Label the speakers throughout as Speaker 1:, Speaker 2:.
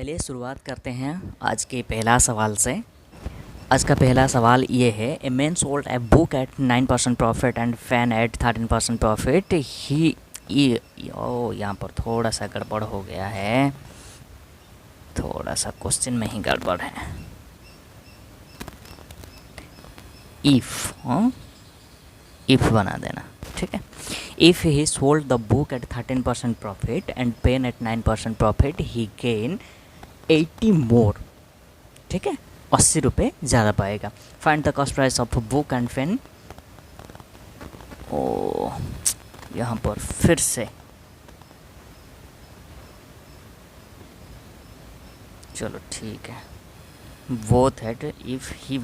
Speaker 1: चलिए शुरुआत करते हैं आज के पहला सवाल से। आज का पहला सवाल ये है, a man sold a book at 9% profit and fan at 13% profit. ही यहाँ पर थोड़ा सा गड़बड़ हो गया है, थोड़ा सा क्वेश्चन में ही गड़बड़ है। इफ़ बना देना, ठीक है। If he sold the book at 13% profit and pen at 9% profit he gain 80 more, ठीक है, 80 रुपये ज़्यादा पाएगा। Find the cost price of book and pen. ओ यहाँ पर फिर से चलो ठीक है, both at if he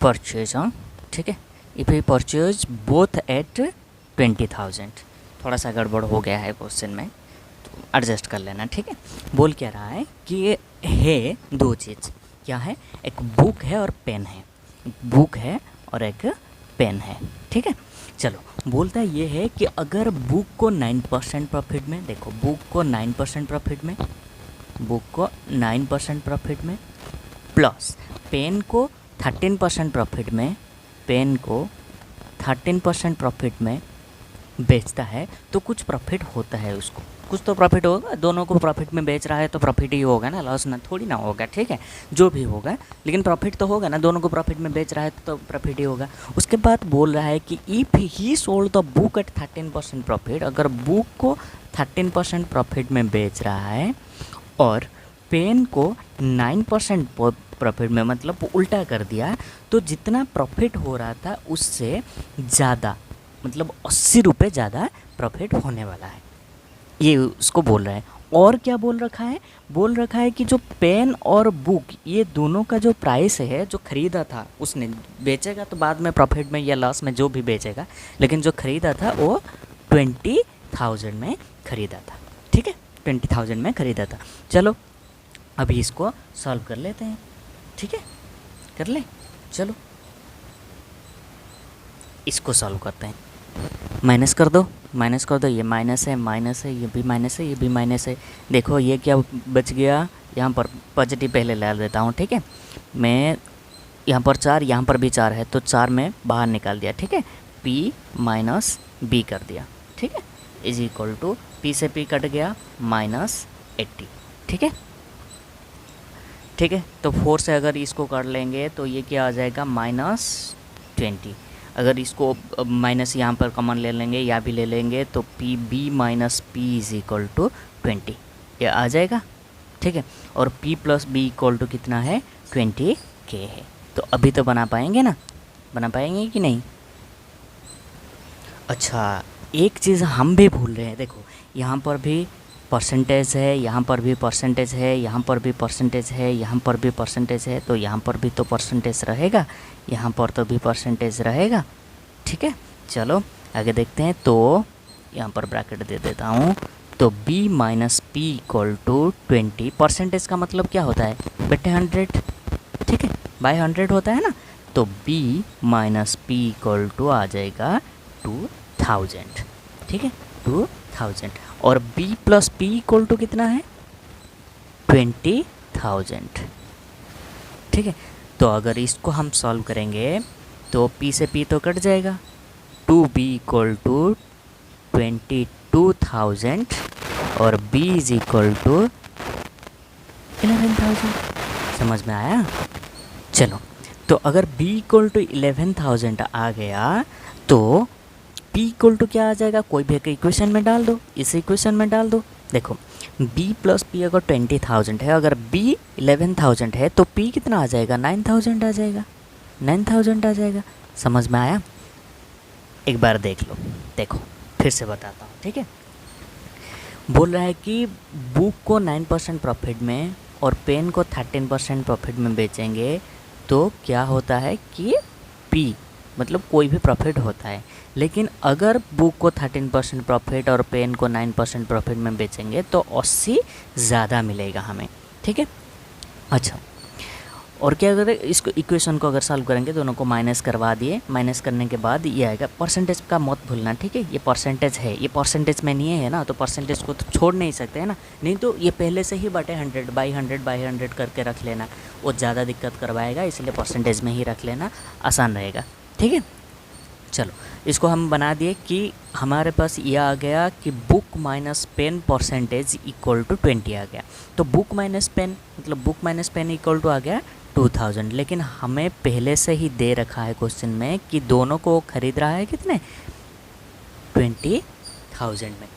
Speaker 1: purchase, ठीक है, if he purchase both at 20,000। थोड़ा सा गड़बड़ हो गया है क्वेश्चन में, तो एडजस्ट कर लेना, ठीक है। बोल क्या रहा है कि ये है दो चीज़, क्या है, एक बुक है और पेन है, बुक है और एक पेन है, ठीक है। चलो बोलता ये है कि अगर बुक को 9% प्रॉफिट में, देखो बुक को 9% प्रॉफिट में, बुक को 9% प्रॉफिट में प्लस पेन को 13% प्रॉफिट में, पेन को 13% प्रॉफिट में बेचता है तो कुछ प्रॉफिट होता है उसको, कुछ तो प्रॉफिट होगा। दोनों को प्रॉफिट में बेच रहा है तो प्रॉफिट ही होगा ना, लॉस ना थोड़ी ना होगा, ठीक है। जो भी होगा लेकिन प्रॉफिट तो होगा ना, दोनों को प्रॉफिट में बेच रहा है तो प्रॉफिट ही होगा। उसके बाद बोल रहा है कि if he sold the book at 13% profit, अगर बुक को 13% प्रॉफिट में बेच रहा है और पेन को 9% प्रॉफिट में, मतलब उल्टा कर दिया, तो जितना प्रॉफिट हो रहा था उससे ज़्यादा, मतलब 80 रुपये ज़्यादा प्रॉफिट होने वाला है, ये उसको बोल रहा है। और क्या बोल रखा है, बोल रखा है कि जो पेन और बुक ये दोनों का जो प्राइस है, जो ख़रीदा था उसने, बेचेगा तो बाद में प्रॉफिट में या लॉस में जो भी बेचेगा, लेकिन जो ख़रीदा था वो 20,000 में ख़रीदा था, ठीक है, 20,000 में ख़रीदा था। चलो अभी इसको सॉल्व कर लेते हैं, ठीक है, कर ले। चलो इसको सॉल्व करते हैं, माइनस कर दो, माइनस कर दो, ये माइनस है, माइनस है, ये भी माइनस है, ये भी माइनस है। देखो ये क्या बच गया, यहाँ पर पॉजिटिव पहले ला देता हूँ, ठीक है। मैं यहाँ पर 4, यहाँ पर भी 4 है तो 4 में बाहर निकाल दिया, ठीक है, p माइनस बी कर दिया, ठीक है, इज इक्वल टू p से p कट गया -80, ठीक है, ठीक है। तो 4 से अगर इसको कर लेंगे तो ये क्या आ जाएगा -20। अगर इसको माइनस यहाँ पर कॉमन ले लेंगे या भी ले लेंगे तो P B minus P is equal to 20, ये आ जाएगा, ठीक है। और p plus B equal to कितना है, 20k है। तो अभी तो बना पाएंगे ना, बना पाएंगे कि नहीं। अच्छा एक चीज़ हम भी भूल रहे हैं, देखो यहाँ पर भी परसेंटेज है, यहाँ पर भी परसेंटेज है, यहाँ पर भी परसेंटेज है, यहाँ पर भी परसेंटेज है, तो यहाँ पर भी तो परसेंटेज रहेगा, यहाँ पर तो भी परसेंटेज रहेगा, ठीक है। चलो आगे देखते हैं, तो यहाँ पर ब्रैकेट दे देता हूँ, तो b minus P equal to 20, percentage का मतलब क्या होता है बेटे 100, ठीक है, बाय 100 होता है ना, तो b minus P equal to आ जाएगा 2000, ठीक है, 2000। और b plus P equal to कितना है 20,000, ठीक है। तो अगर इसको हम सॉल्व करेंगे तो p से p तो कट जाएगा, 2b इक्वल टू 22,000 और b इज इक्वल टू 11,000। समझ में आया। चलो तो अगर b इक्वल टू 11,000 आ गया तो p इक्वल टू क्या आ जाएगा, कोई भी एक इक्वेशन में डाल दो, इस इक्वेशन में डाल दो। देखो b प्लस पी अगर 20,000 है, अगर b 11,000 है तो p कितना आ जाएगा, 9,000 आ जाएगा, 9,000 आ जाएगा। समझ में आया। एक बार देख लो, देखो फिर से बताता हूँ, ठीक है। बोल रहा है कि बुक को 9% प्रॉफिट में और पेन को 13% प्रॉफिट में बेचेंगे तो क्या होता है कि p मतलब कोई भी प्रॉफिट होता है, लेकिन अगर बुक को 13% प्रॉफिट और पेन को 9% प्रॉफिट में बेचेंगे तो 80 ज़्यादा मिलेगा हमें, ठीक है। अच्छा और क्या करें, इसको इक्वेशन को अगर सॉल्व करेंगे दोनों को माइनस करवा दिए, माइनस करने के बाद ये आएगा। परसेंटेज का मत भूलना, ठीक है, ये परसेंटेज है, ये परसेंटेज में नहीं है ना, तो परसेंटेज को तो छोड़ नहीं सकते है ना, नहीं तो ये पहले से ही बटे 100/100 करके रख लेना, वो ज़्यादा दिक्कत करवाएगा, इसलिए परसेंटेज में ही रख लेना, आसान रहेगा, ठीक है। चलो इसको हम बना दिए कि हमारे पास ये आ गया कि book minus pen percentage equal to 20 आ गया। तो बुक माइनस पेन मतलब book minus pen equal to आ गया 2000, लेकिन हमें पहले से ही दे रखा है क्वेश्चन में कि दोनों को खरीद रहा है कितने, 20,000 में।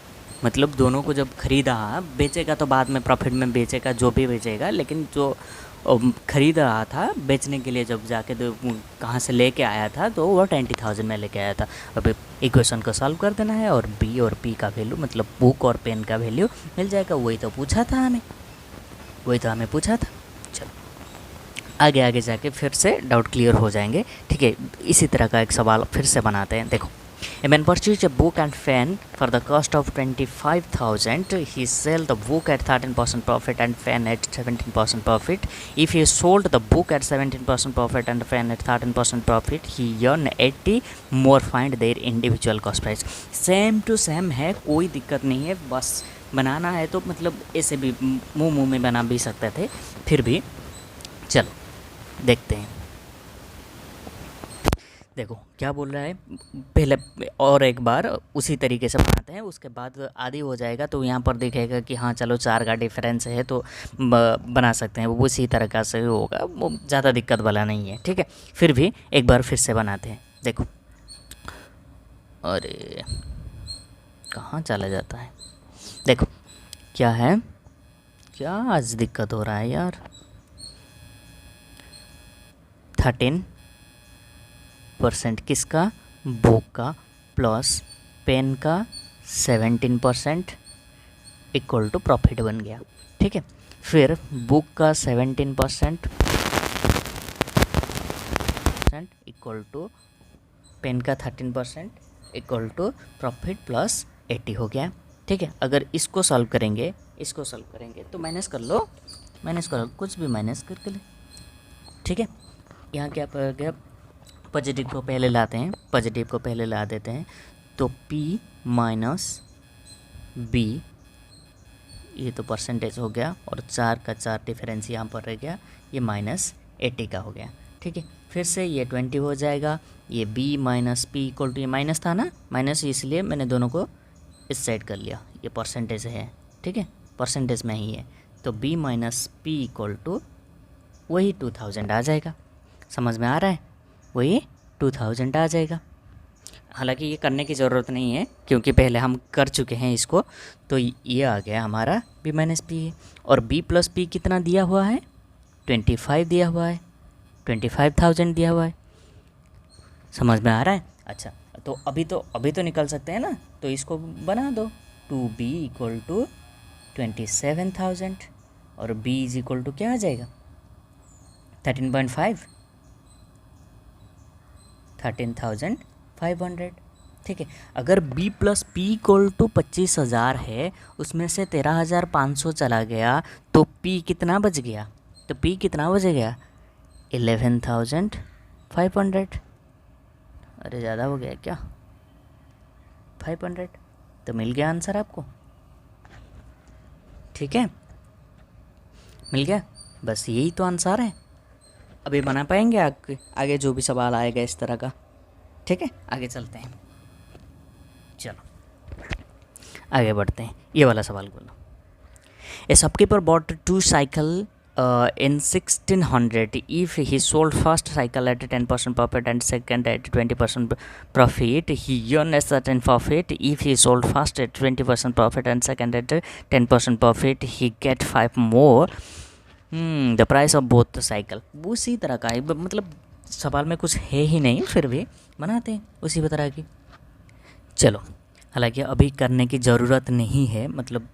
Speaker 1: मतलब दोनों को जब खरीदा, बेचेगा तो बाद में प्रॉफिट में बेचेगा जो भी बेचेगा, लेकिन जो खरीद रहा था बेचने के लिए जब जाके तो कहाँ से लेके आया था, तो वो 20,000 में लेके आया था। अब इक्वेशन को सॉल्व कर देना है और बी और पी का वैल्यू मतलब बुक और पेन का वैल्यू मिल जाएगा। वही तो पूछा था हमें, वही तो हमें पूछा था। चलो आगे आगे जाके फिर से डाउट क्लियर हो जाएंगे, ठीक है। इसी तरह का एक सवाल फिर से बनाते हैं। देखो, a man purchased a book and pen for the cost of 25,000. He sell the book at 13% profit and pen at 17% profit. If he sold the book at 17% profit and pen at 13% profit, he earn 80 more. Find their individual cost price. Same to same है, कोई दिक्कत नहीं है, बस बनाना है तो मतलब ऐसे भी मुंह में बना भी सकते थे, फिर भी चलो देखते हैं। देखो क्या बोल रहा है, पहले और एक बार उसी तरीके से बनाते हैं, उसके बाद आधी हो जाएगा तो यहाँ पर दिखेगा कि हाँ चलो 4 का डिफरेंस है तो बना सकते हैं, वो उसी तरह से होगा, वो ज़्यादा दिक्कत वाला नहीं है, ठीक है। फिर भी एक बार फिर से बनाते हैं। देखो, अरे कहाँ चला जाता है, देखो क्या है, क्या आज दिक्कत हो रहा है यार। 13% किसका, बुक का, प्लस पेन का 17% इक्वल टू प्रॉफिट बन गया, ठीक है। फिर बुक का 17% इक्वल टू पेन का 13% इक्वल टू प्रॉफिट प्लस 80 हो गया, ठीक है। अगर इसको सॉल्व करेंगे, इसको सॉल्व करेंगे तो माइनस कर लो, माइनस करो, कुछ भी माइनस करके ले, ठीक है। यहाँ क्या पड़ गया, पॉजिटिव को पहले लाते हैं, पॉजिटिव को पहले ला देते हैं, तो P माइनस B, ये तो परसेंटेज हो गया, और 4 का 4 डिफरेंस यहाँ पर रह गया, ये माइनस 80 का हो गया, ठीक है। फिर से ये 20 हो जाएगा, ये B minus P equal to, ये माइनस था ना, माइनस इसलिए मैंने दोनों को इस साइड कर लिया, ये परसेंटेज है, ठीक है, परसेंटेज में ही है, तो B minus P equal to वही 2000 आ जाएगा। समझ में आ रहा है, वही 2000 आ जाएगा। हालांकि ये करने की ज़रूरत नहीं है क्योंकि पहले हम कर चुके हैं इसको, तो ये आ गया हमारा B माइनस पी है, और B प्लस पी कितना दिया हुआ है, 25 दिया हुआ है, 25,000 दिया हुआ है। समझ में आ रहा है। अच्छा, तो अभी तो निकल सकते हैं ना, तो इसको बना दो, 2B इक्वल टू 27,000 और B इज इक्वल टू क्या आ जाएगा, 13.5, 13,500, ठीक है। अगर B plus P equal to 25,000 है, उसमें से 13,500 चला गया, तो P कितना बच गया, तो P कितना बच गया, 11,500। अरे ज़्यादा हो गया क्या, 500, तो मिल गया आंसर आपको, ठीक है, मिल गया, बस यही तो आंसर है। अभी बना पाएंगे आगे जो भी सवाल आएगा इस तरह का, ठीक है। आगे चलते हैं, चलो आगे बढ़ते हैं। ये वाला सवाल बोलो, ए shopkeeper bot 2 cycle in 1600. If he sold first cycle at 10% profit and second at 20% profit, he earned a certain profit. If he sold first at 20% profit and second at 10% profit, he get 5 more. The price of both the cycle. उसी तरह का है, मतलब सवाल में कुछ है ही नहीं, फिर भी बनाते हैं उसी तरह की। चलो, हालांकि अभी करने की ज़रूरत नहीं है, मतलब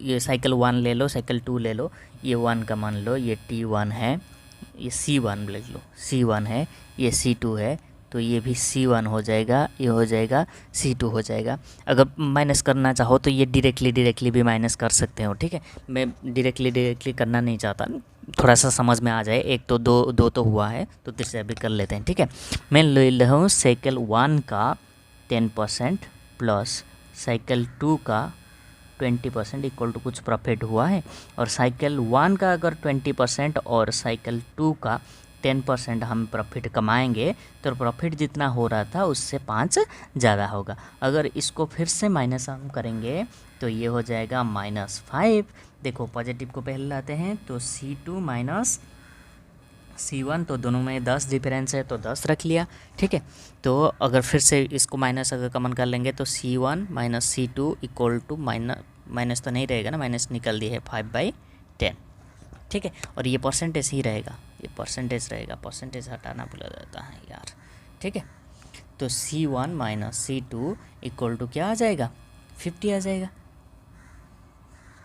Speaker 1: ये साइकिल 1 ले लो, साइकिल 2 ले लो, ये 1 का मान लो, ये T1 है, ये C1 ले लो, C1 है, ये C2 है, तो ये भी C1 हो जाएगा, ये हो जाएगा C2 हो जाएगा। अगर माइनस करना चाहो तो ये डायरेक्टली भी माइनस कर सकते हो, ठीक है। मैं डायरेक्टली करना नहीं चाहता, थोड़ा सा समझ में आ जाए। एक तो दो दो तो हुआ है, तो तीसरा भी कर लेते हैं, ठीक है। मैं ले रहा हूँ साइकिल 1 का 10% प्लस साइकिल 2 का 20% इक्वल टू कुछ प्रॉफिट हुआ है, और साइकिल 1 का अगर 20% और साइकिल 2 का 10% हम प्रॉफिट कमाएंगे तो प्रॉफिट जितना हो रहा था उससे 5 ज़्यादा होगा। अगर इसको फिर से माइनस हम करेंगे तो ये हो जाएगा -5। देखो पॉजिटिव को पहले लाते हैं तो C2 माइनस C1, तो दोनों में 10 डिफरेंस है तो 10 रख लिया, ठीक है। तो अगर फिर से इसको माइनस अगर कॉमन कर लेंगे तो C1 minus C2 equal to minus तो नहीं रहेगा ना, माइनस निकल दी है 5/10, ठीक है। और ये परसेंटेज ही रहेगा, ये परसेंटेज रहेगा, परसेंटेज हटाना भूल जाता है यार, ठीक है। तो C1 minus C2 equal to क्या आ जाएगा, 50 आ जाएगा।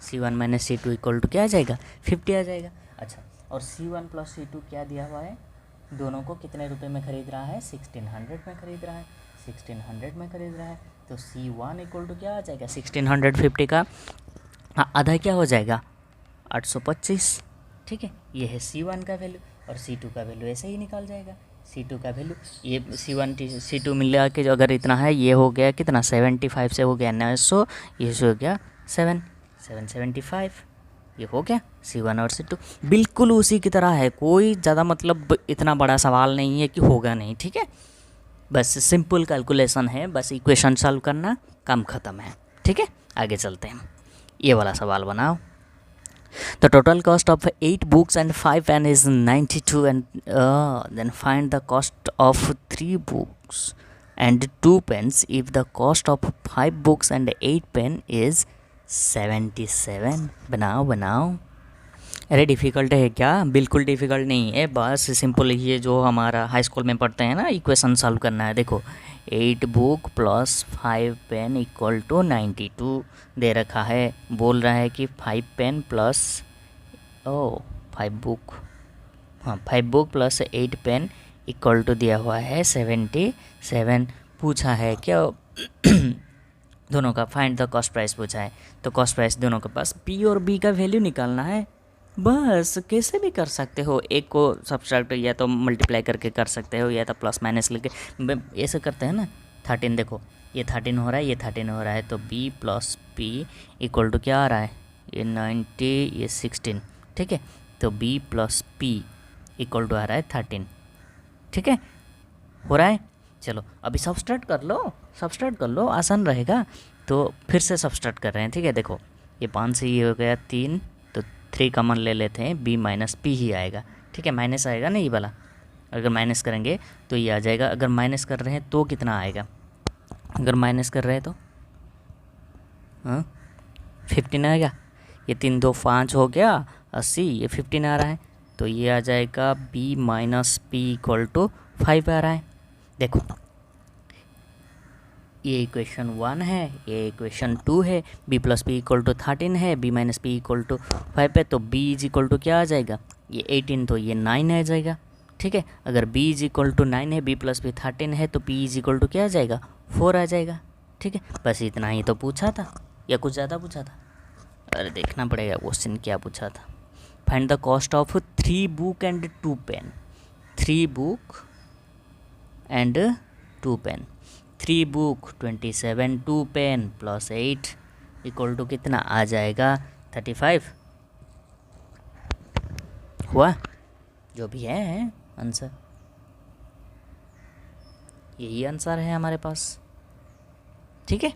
Speaker 1: C1 minus C2 equal to क्या आ जाएगा, 50 आ जाएगा। अच्छा, और C1 प्लस C2 क्या दिया हुआ है, दोनों को कितने रुपए में ख़रीद रहा है, 1600 में ख़रीद रहा है, 1600 में ख़रीद रहा है। तो C1 इक्वल टू क्या आ जाएगा, 1650 का आधा क्या हो जाएगा, 825, ठीक है। ये है C1 का वैल्यू, और C2 का वैल्यू ऐसे ही निकल जाएगा। C2 का वैल्यू ये C1 C2 मिला के जो अगर इतना है, ये हो गया कितना 75 से हो गया 900, ये हो गया 775, ये हो गया C1 और C2 बिल्कुल उसी की तरह है। कोई ज़्यादा मतलब इतना बड़ा सवाल नहीं है कि होगा नहीं, ठीक है। बस सिंपल कैलकुलेशन है, बस इक्वेशन सॉल्व करना, काम ख़त्म है, ठीक है। आगे चलते हैं, ये वाला सवाल बनाओ। The total cost of 8 books and 5 pen is 92, and then find the cost of 3 books and 2 pens if the cost of 5 books and 8 pen is 77। बनाओ बनाओ। अरे डिफ़िकल्ट है क्या, बिल्कुल डिफ़िकल्ट नहीं है, बस सिंपल ये जो हमारा हाई स्कूल में पढ़ते हैं ना, इक्वेशन सॉल्व करना है। देखो 8 book plus 5 pen equal to 92 दे रखा है, बोल रहा है कि 5 पेन प्लस 5 बुक, हाँ 5 book plus 8 pen equal to दिया हुआ है 77। पूछा है क्या दोनों का फाइंड द कॉस्ट प्राइस पूछा है, तो कॉस्ट प्राइस दोनों के पास P और B का वैल्यू निकालना है। बस कैसे भी कर सकते हो, एक को सब्सट्रैक्ट या तो मल्टीप्लाई करके कर सकते हो, या तो प्लस माइनस लेके ऐसे करते हैं ना। 13 देखो, ये 13 हो रहा है, ये 13 हो रहा है, तो B plus P equal to क्या आ रहा है, ये 90, ये 16, ठीक है। तो B plus P equal to आ रहा है 13, ठीक है, हो रहा है। चलो अभी सब्सट्रैक्ट कर लो, सब्सट्रैक्ट कर लो, आसान रहेगा। तो फिर से सब्सट्रैक्ट कर रहे हैं, ठीक है। देखो ये 5 से ये हो गया 3, तो 3 कॉमन ले लेते हैं, B माइनस P ही आएगा, ठीक है। माइनस आएगा ना ये वाला, अगर माइनस करेंगे तो ये आ जाएगा। अगर माइनस कर रहे हैं तो कितना आएगा, अगर माइनस कर रहे हैं तो 15 आएगा। ये 3 2 5 हो गया 80, ये 15 आ रहा है, तो ये आ जाएगा B minus P equal to 5 आ रहा है। देखो ये इक्वेशन 1 है, ये इक्वेशन 2 है। B plus P equal to 13 है, B minus P equal to 5 है, तो B इज इक्वल टू क्या आ जाएगा, ये 18, तो ये 9 आ जाएगा, ठीक है। अगर B इज इक्वल टू 9 है, B प्लस P 13 है, तो P इज इक्वल टू क्या आ जाएगा, 4 आ जाएगा, ठीक है। बस इतना ही तो पूछा था, या कुछ ज़्यादा पूछा था, अरे देखना पड़ेगा क्वेश्चन क्या पूछा था। Find the cost of 3 book and 2 pen, 3 book and 2 pen, 3 book 27, 2 pen plus 8 equal to कितना आ जाएगा, 35 हुआ, जो भी है आंसर, यही आंसर है हमारे पास, ठीक है।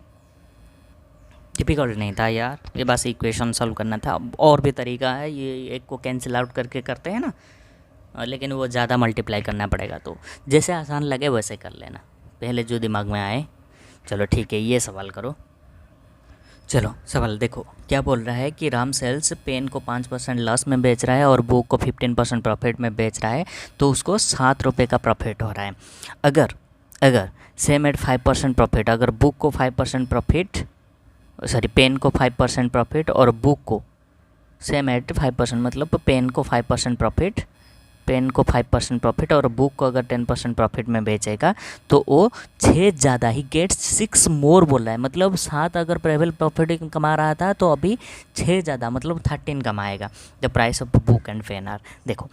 Speaker 1: डिफ़िकल्ट नहीं था यार, ये बस इक्वेशन सॉल्व करना था। और भी तरीका है, ये एक को कैंसिल आउट करके करते हैं ना, लेकिन वो ज़्यादा मल्टीप्लाई करना पड़ेगा, तो जैसे आसान लगे वैसे कर लेना, पहले जो दिमाग में आए। चलो ठीक है, ये सवाल करो। चलो सवाल देखो, क्या बोल रहा है कि राम सेल्स पेन को 5% लॉस में बेच रहा है और बुक को 15% प्रॉफिट में बेच रहा है, तो उसको 7 रुपये का प्रॉफिट हो रहा है। अगर सेम एट 5% प्रॉफिट, अगर बुक को 5% प्रॉफिट, सॉरी पेन को 5% प्रॉफिट और बुक को सेम एट 5%, मतलब पेन को 5% प्रॉफिट पेन को 5% प्रॉफिट और बुक को अगर 10% प्रॉफिट में बेचेगा तो वो 6 ज़्यादा ही गेट्स 6 मोर बोल रहा है, मतलब 7 अगर प्रेवल प्रॉफिट कमा रहा था तो अभी 6 ज़्यादा मतलब 13 कमाएगा। The price of book and pen are, देखो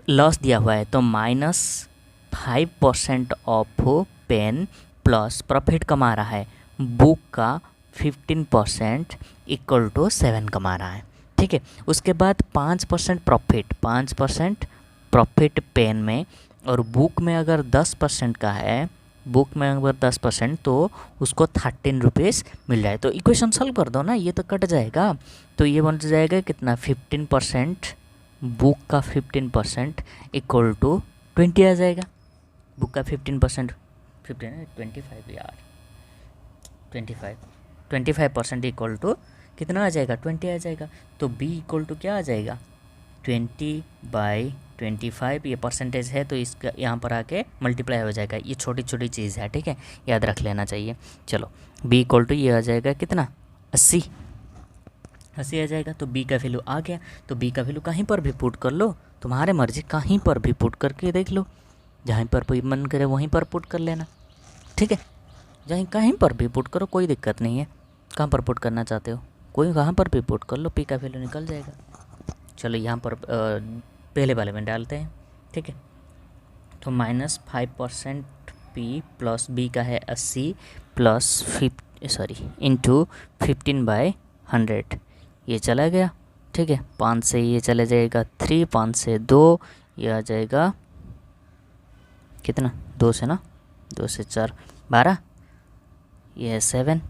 Speaker 1: लॉस दिया हुआ है तो -5% ऑफ पेन प्लस प्रॉफिट कमा रहा है बुक का 15% इक्वल टू 7 कमा रहा है, ठीक है। उसके बाद 5% प्रॉफिट पेन में और बुक में अगर 10% का है, बुक में अगर 10% तो उसको 13 रुपीज़ मिल रहा है। तो इक्वेशन सॉल्व कर दो ना, ये तो कट जाएगा, तो ये बन जाएगा कितना 15% बुक का 15% इक्वल टू 20 आ जाएगा। बुक का 15% 25 यार 25% इक्वल टू कितना आ जाएगा 20 आ जाएगा। तो b इक्वल टू क्या आ जाएगा 20/25, ये परसेंटेज है तो इसका यहाँ पर आके मल्टीप्लाई हो जाएगा। ये छोटी छोटी चीज़ है, ठीक है, याद रख लेना चाहिए। चलो b इक्वल टू ये आ जाएगा कितना 80 आ जाएगा। तो b का वैल्यू आ गया, तो b का वैल्यू कहीं पर भी पुट कर लो, तुम्हारे मर्जी, कहीं पर भी पुट करके देख लो, जहाँ पर कोई मन करे वहीं पर पुट कर लेना, ठीक है। जहाँ कहीं पर भी पुट करो कोई दिक्कत नहीं है, कहाँ पर पुट करना चाहते हो कोई कहाँ पर भी पुट कर लो, पी का वैल्यू निकल जाएगा। चलो यहाँ पर पहले वाले में डालते हैं, ठीक है। तो -5% पी प्लस बी का है 80 प्लस इंटू 15/100, ये चला गया, ठीक है। 5 से ये चले जाएगा 3, 5 से 2, ये आ जाएगा कितना 2 से ना 2 से 4 12, ये है 7,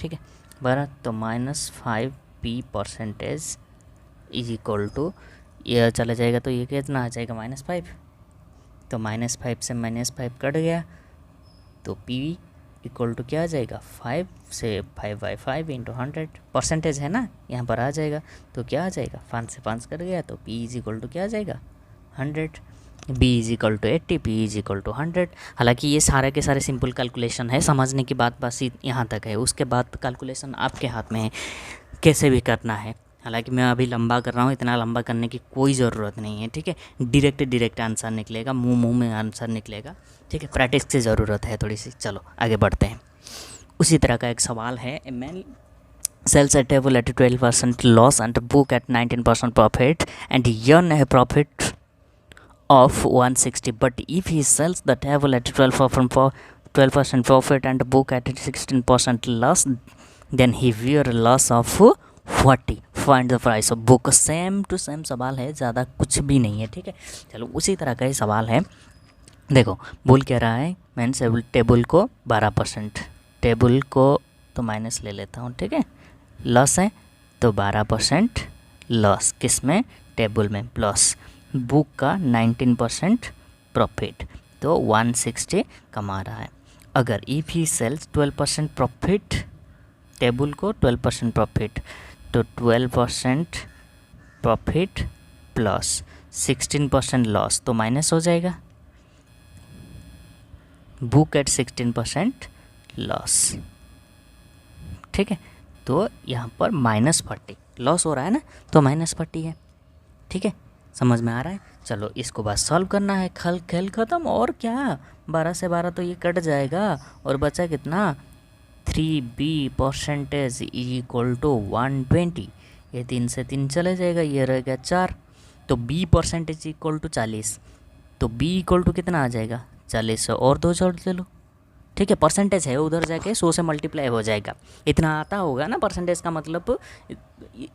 Speaker 1: ठीक है 12। तो -5p% इज इक्वल टू ये चला जाएगा तो ये कितना आ जाएगा -5, तो -5 से -5 कट गया तो p इक्वल टू क्या आ जाएगा 5 से 5/5 इंटू 100, परसेंटेज है ना यहाँ पर आ जाएगा, तो क्या आ जाएगा 5 से 5 कट गया तो p इज इक्वल टू क्या आ जाएगा 100, b is equal to 80, p is equal to 100। हालांकि ये सारे के सारे सिंपल कैलकुलेशन है, समझने की बात बस यहाँ तक है, उसके बाद कैलकुलेशन आपके हाथ में है कैसे भी करना है। हालांकि मैं अभी लंबा कर रहा हूँ, इतना लंबा करने की कोई ज़रूरत नहीं है, ठीक है। डायरेक्ट आंसर निकलेगा, मुंह में आंसर निकलेगा, ठीक है। प्रैक्टिस की ज़रूरत है थोड़ी सी। चलो आगे बढ़ते हैं। उसी तरह का एक सवाल है, man sells a table at 12% loss and a book at 19% profit and earn a profit of 160, but if he sells the table at 12% profit and book at 16% loss, then he bear a loss of 40, find the price of book। Same to same सवाल है, ज़्यादा कुछ भी नहीं है, ठीक है। चलो उसी तरह का ही सवाल है, देखो बोल क्या रहा है, मैं टेबल को 12%, टेबल को तो माइनस ले लेता हूँ, ठीक है, लॉस है तो 12% लॉस किस में टेबल में, प्लस बुक का 19% प्रॉफिट तो 160 कमा रहा है। अगर if he sells 12% profit, table को 12% प्रॉफिट तो 12% प्रॉफिट प्लस 16% लॉस तो माइनस हो जाएगा, बुक एट 16% लॉस, ठीक है। तो यहाँ पर -40 लॉस हो रहा है ना, तो -40 है, ठीक है, समझ में आ रहा है। चलो इसको बस सॉल्व करना है, खेल ख़त्म, और क्या 12 से 12 तो ये कट जाएगा और बचा कितना 3b% इक्वल टू 120, ये 3 से 3 चले जाएगा, ये रह गया 4, तो b% इक्वल टू 40, तो b इक्वल टू कितना आ जाएगा 40 से और 2 जोड़ ले लो, ठीक है। परसेंटेज है उधर जाके 100 से मल्टीप्लाई हो जाएगा, इतना आता होगा ना परसेंटेज का मतलब,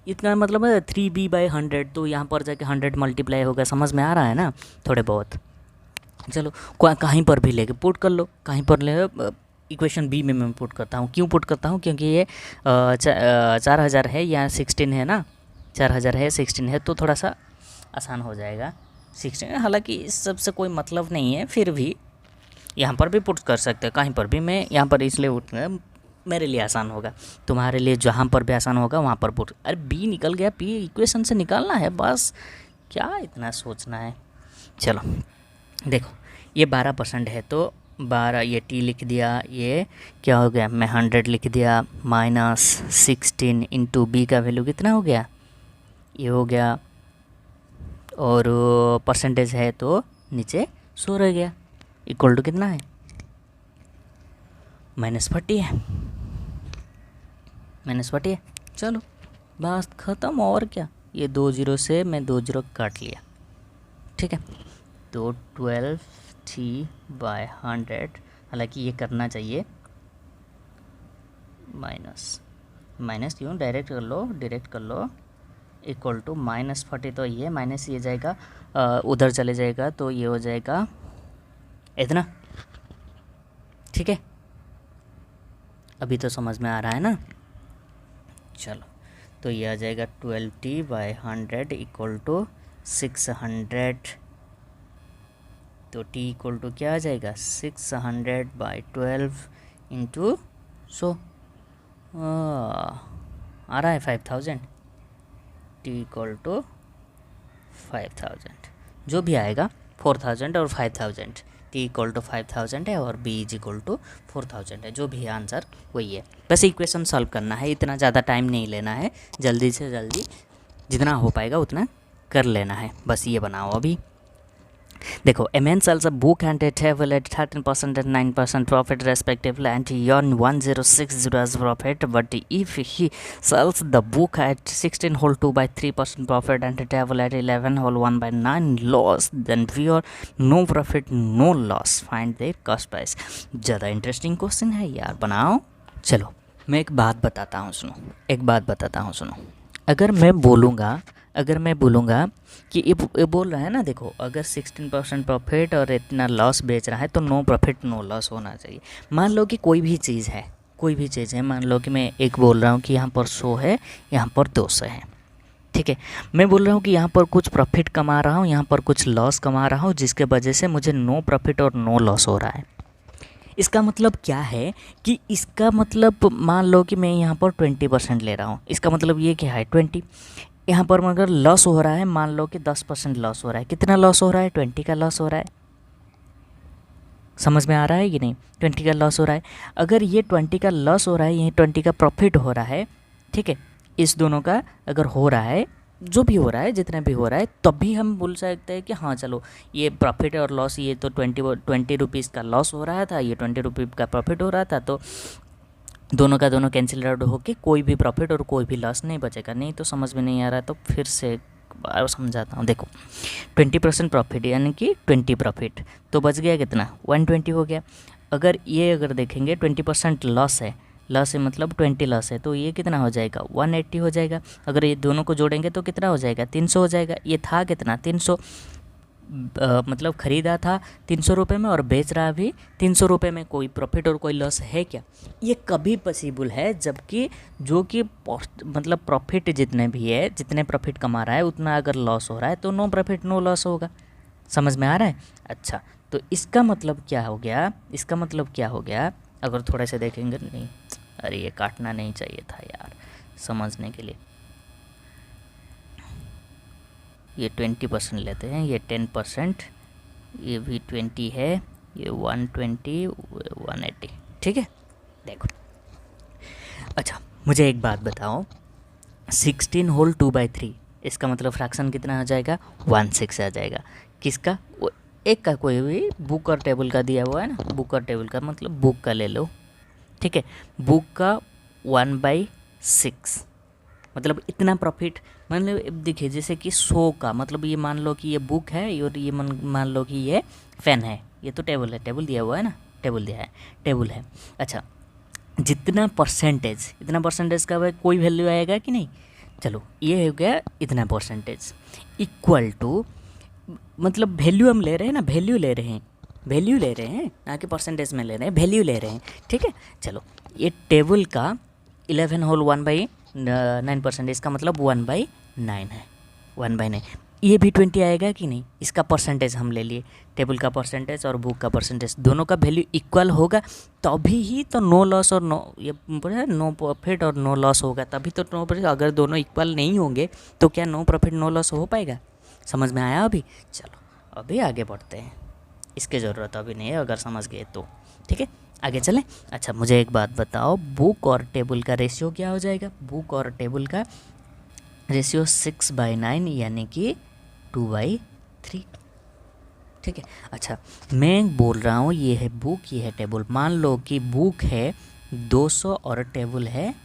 Speaker 1: इतना मतलब 3b/100, तो यहाँ पर जाके 100 मल्टीप्लाई होगा, समझ में आ रहा है ना थोड़े बहुत। चलो कहीं पर भी लेके पुट कर लो, कहीं पर ले इक्वेशन बी में मैं पुट करता हूँ, क्यों पुट करता हूँ क्योंकि ये 4000 है या 16 है ना, 4000 है 16 है तो थोड़ा सा आसान हो जाएगा 16, हालांकि इस सबसे कोई मतलब नहीं है, फिर भी यहाँ पर भी पुट कर सकते हैं, कहीं पर भी, मैं यहाँ पर इसलिए उठ मेरे लिए आसान होगा, तुम्हारे लिए जहाँ पर भी आसान होगा वहाँ पर पुट। अरे बी निकल गया, पी इक्वेशन से निकालना है बस, क्या इतना सोचना है। चलो देखो ये 12% है तो 12, ये टी लिख दिया, ये क्या हो गया, मैं 100 लिख दिया, -16 इंटू बी का वैल्यू कितना हो गया, ये हो गया और परसेंटेज है तो नीचे 100 रह गया, इक्वल टू कितना है -40 है, -40 है। चलो बात ख़त्म, और क्या, ये 2 0 से मैं 2 0 काट लिया, ठीक है। तो 12t/100, हालांकि ये करना चाहिए माइनस क्यों, डायरेक्ट कर लो, इक्वल टू -40, तो ये माइनस ये जाएगा, उधर चले जाएगा तो ये हो जाएगा इतना, ठीक है। अभी तो समझ में आ रहा है ना। चलो तो ये आ जाएगा 12t/100 इक्वल टू 600, तो t इक्वल टू क्या आ जाएगा 600/12 इंटू 100, आ रहा है 5000, t इक्वल टू 5000, जो भी आएगा 4000 और 5000, t इक्वल टू 5000 है और b इज इक्वल टू 4000 है, जो भी आंसर वही है। बस इक्वेशन सॉल्व करना है, इतना ज़्यादा टाइम नहीं लेना है, जल्दी से जल्दी जितना हो पाएगा उतना कर लेना है, बस ये बनाओ अभी। देखो, a man sells a book and a table at 13% and 9% profit respectively, and he earn 1060 as profit. But if he sells the book at 16 whole 2/3% profit and a table at 11 whole 1/9 loss, then we are no profit no loss. Find their cost price. ज़्यादा interesting question है यार, बनाओ। चलो मैं एक बात बताता हूँ सुनो, अगर मैं बोलूँगा कि ये बोल रहा है ना, देखो अगर 16% प्रॉफिट और इतना लॉस बेच रहा है तो नो प्रॉफिट नो लॉस होना चाहिए। मान लो कि कोई भी चीज़ है, मान लो कि मैं एक बोल रहा हूँ कि यहाँ पर 100 है, यहाँ पर 200 है, ठीक है। मैं बोल रहा हूँ कि यहाँ पर कुछ प्रॉफिट कमा रहा हूँ, यहाँ पर कुछ लॉस कमा रहा हूँ, जिसके वजह से मुझे नो प्रॉफिट और नो लॉस हो रहा है। इसका मतलब क्या है कि इसका मतलब मान लो कि मैं यहाँ पर 20% ले रहा हूँ, इसका मतलब ये क्या है 20। यहाँ पर मगर लॉस हो रहा है, मान लो कि 10% लॉस हो रहा है। कितना लॉस हो रहा है, 20 का लॉस हो रहा है। समझ में आ रहा है कि नहीं, 20 का लॉस हो रहा है। अगर ये 20 का लॉस हो रहा है, ये 20 का प्रॉफिट हो रहा है, ठीक है, इस दोनों का अगर हो रहा है, जो भी हो रहा है, जितना भी हो रहा है, तब भी हम बोल सकते हैं कि हाँ चलो ये प्रॉफिट और लॉस, ये तो 20 रुपीज़ का लॉस हो रहा था, ये 20 रुपये का प्रॉफिट हो रहा था, तो दोनों का दोनों कैंसिल आउट होके कोई भी प्रॉफिट और कोई भी लॉस नहीं बचेगा। नहीं तो समझ में नहीं आ रहा तो फिर से बार समझाता हूँ। देखो 20% प्रॉफिट यानी कि 20 प्रॉफिट, तो बच गया कितना 120 हो गया। अगर देखेंगे 20% लॉस है मतलब 20 लॉस है, तो ये कितना हो जाएगा 180 हो जाएगा। अगर ये दोनों को जोड़ेंगे तो कितना हो जाएगा 300 हो जाएगा। ये था कितना 300, मतलब ख़रीदा था 300 रुपये में और बेच रहा भी 300 रुपये में। कोई प्रॉफिट और कोई लॉस है क्या? ये कभी पॉसिबल है जबकि जो कि मतलब प्रॉफिट जितने भी है, जितने प्रॉफिट कमा रहा है उतना अगर लॉस हो रहा है तो नो प्रॉफिट नो लॉस होगा। समझ में आ रहा है? अच्छा, तो इसका मतलब क्या हो गया, अगर थोड़े से देखेंगे, नहीं अरे ये काटना नहीं चाहिए था यार समझने के लिए। ये 20% लेते हैं, ये 10%, ये भी 20 है, ये 120 180, ठीक है। देखो अच्छा मुझे एक बात बताओ, 16 होल 2/3 इसका मतलब फ्रैक्शन कितना आ जाएगा 1/6 आ जाएगा। किसका? एक का, कोई भी बुक और टेबल का दिया हुआ है ना, बुक और टेबल का मतलब बुक का ले लो, ठीक है। बुक का 1/6 मतलब इतना प्रॉफिट। मतलब देखिए जैसे कि 100 का मतलब ये मान लो कि ये बुक है और ये मान लो कि ये फ़ैन है, ये तो टेबल है, टेबल दिया हुआ है ना, टेबल है। अच्छा, जितना परसेंटेज का कोई वैल्यू आएगा कि नहीं? चलो ये हो गया इतना परसेंटेज इक्वल टू, मतलब वैल्यू हम ले रहे हैं ना, वैल्यू ले रहे हैं ना कि परसेंटेज में ले रहे हैं, वैल्यू ले रहे हैं, ठीक है। चलो ये टेबल का 11 होल 1/9% इसका मतलब 1/9 है, 1/9। ये भी 20 आएगा कि नहीं? इसका परसेंटेज हम ले लिए, टेबल का परसेंटेज और बुक का परसेंटेज, दोनों का वैल्यू इक्वल होगा तभी ही तो नो लॉस और नो प्रॉफिट और नो लॉस होगा, तभी तो नो प्रॉफिट। अगर दोनों इक्वल नहीं होंगे तो क्या नो प्रॉफिट नो लॉस हो पाएगा? समझ में आया अभी? चलो अभी आगे बढ़ते हैं, इसकी ज़रूरत अभी नहीं है, अगर समझ गए तो ठीक है, आगे चलें। अच्छा मुझे एक बात बताओ, बुक और टेबल का रेशियो क्या हो जाएगा? बुक और टेबल का रेशियो 6/9 यानी कि 2/3। ठीक है। अच्छा, मैं बोल रहा हूँ ये है बुक, ये है टेबल। मान लो कि बुक है 200 और टेबल है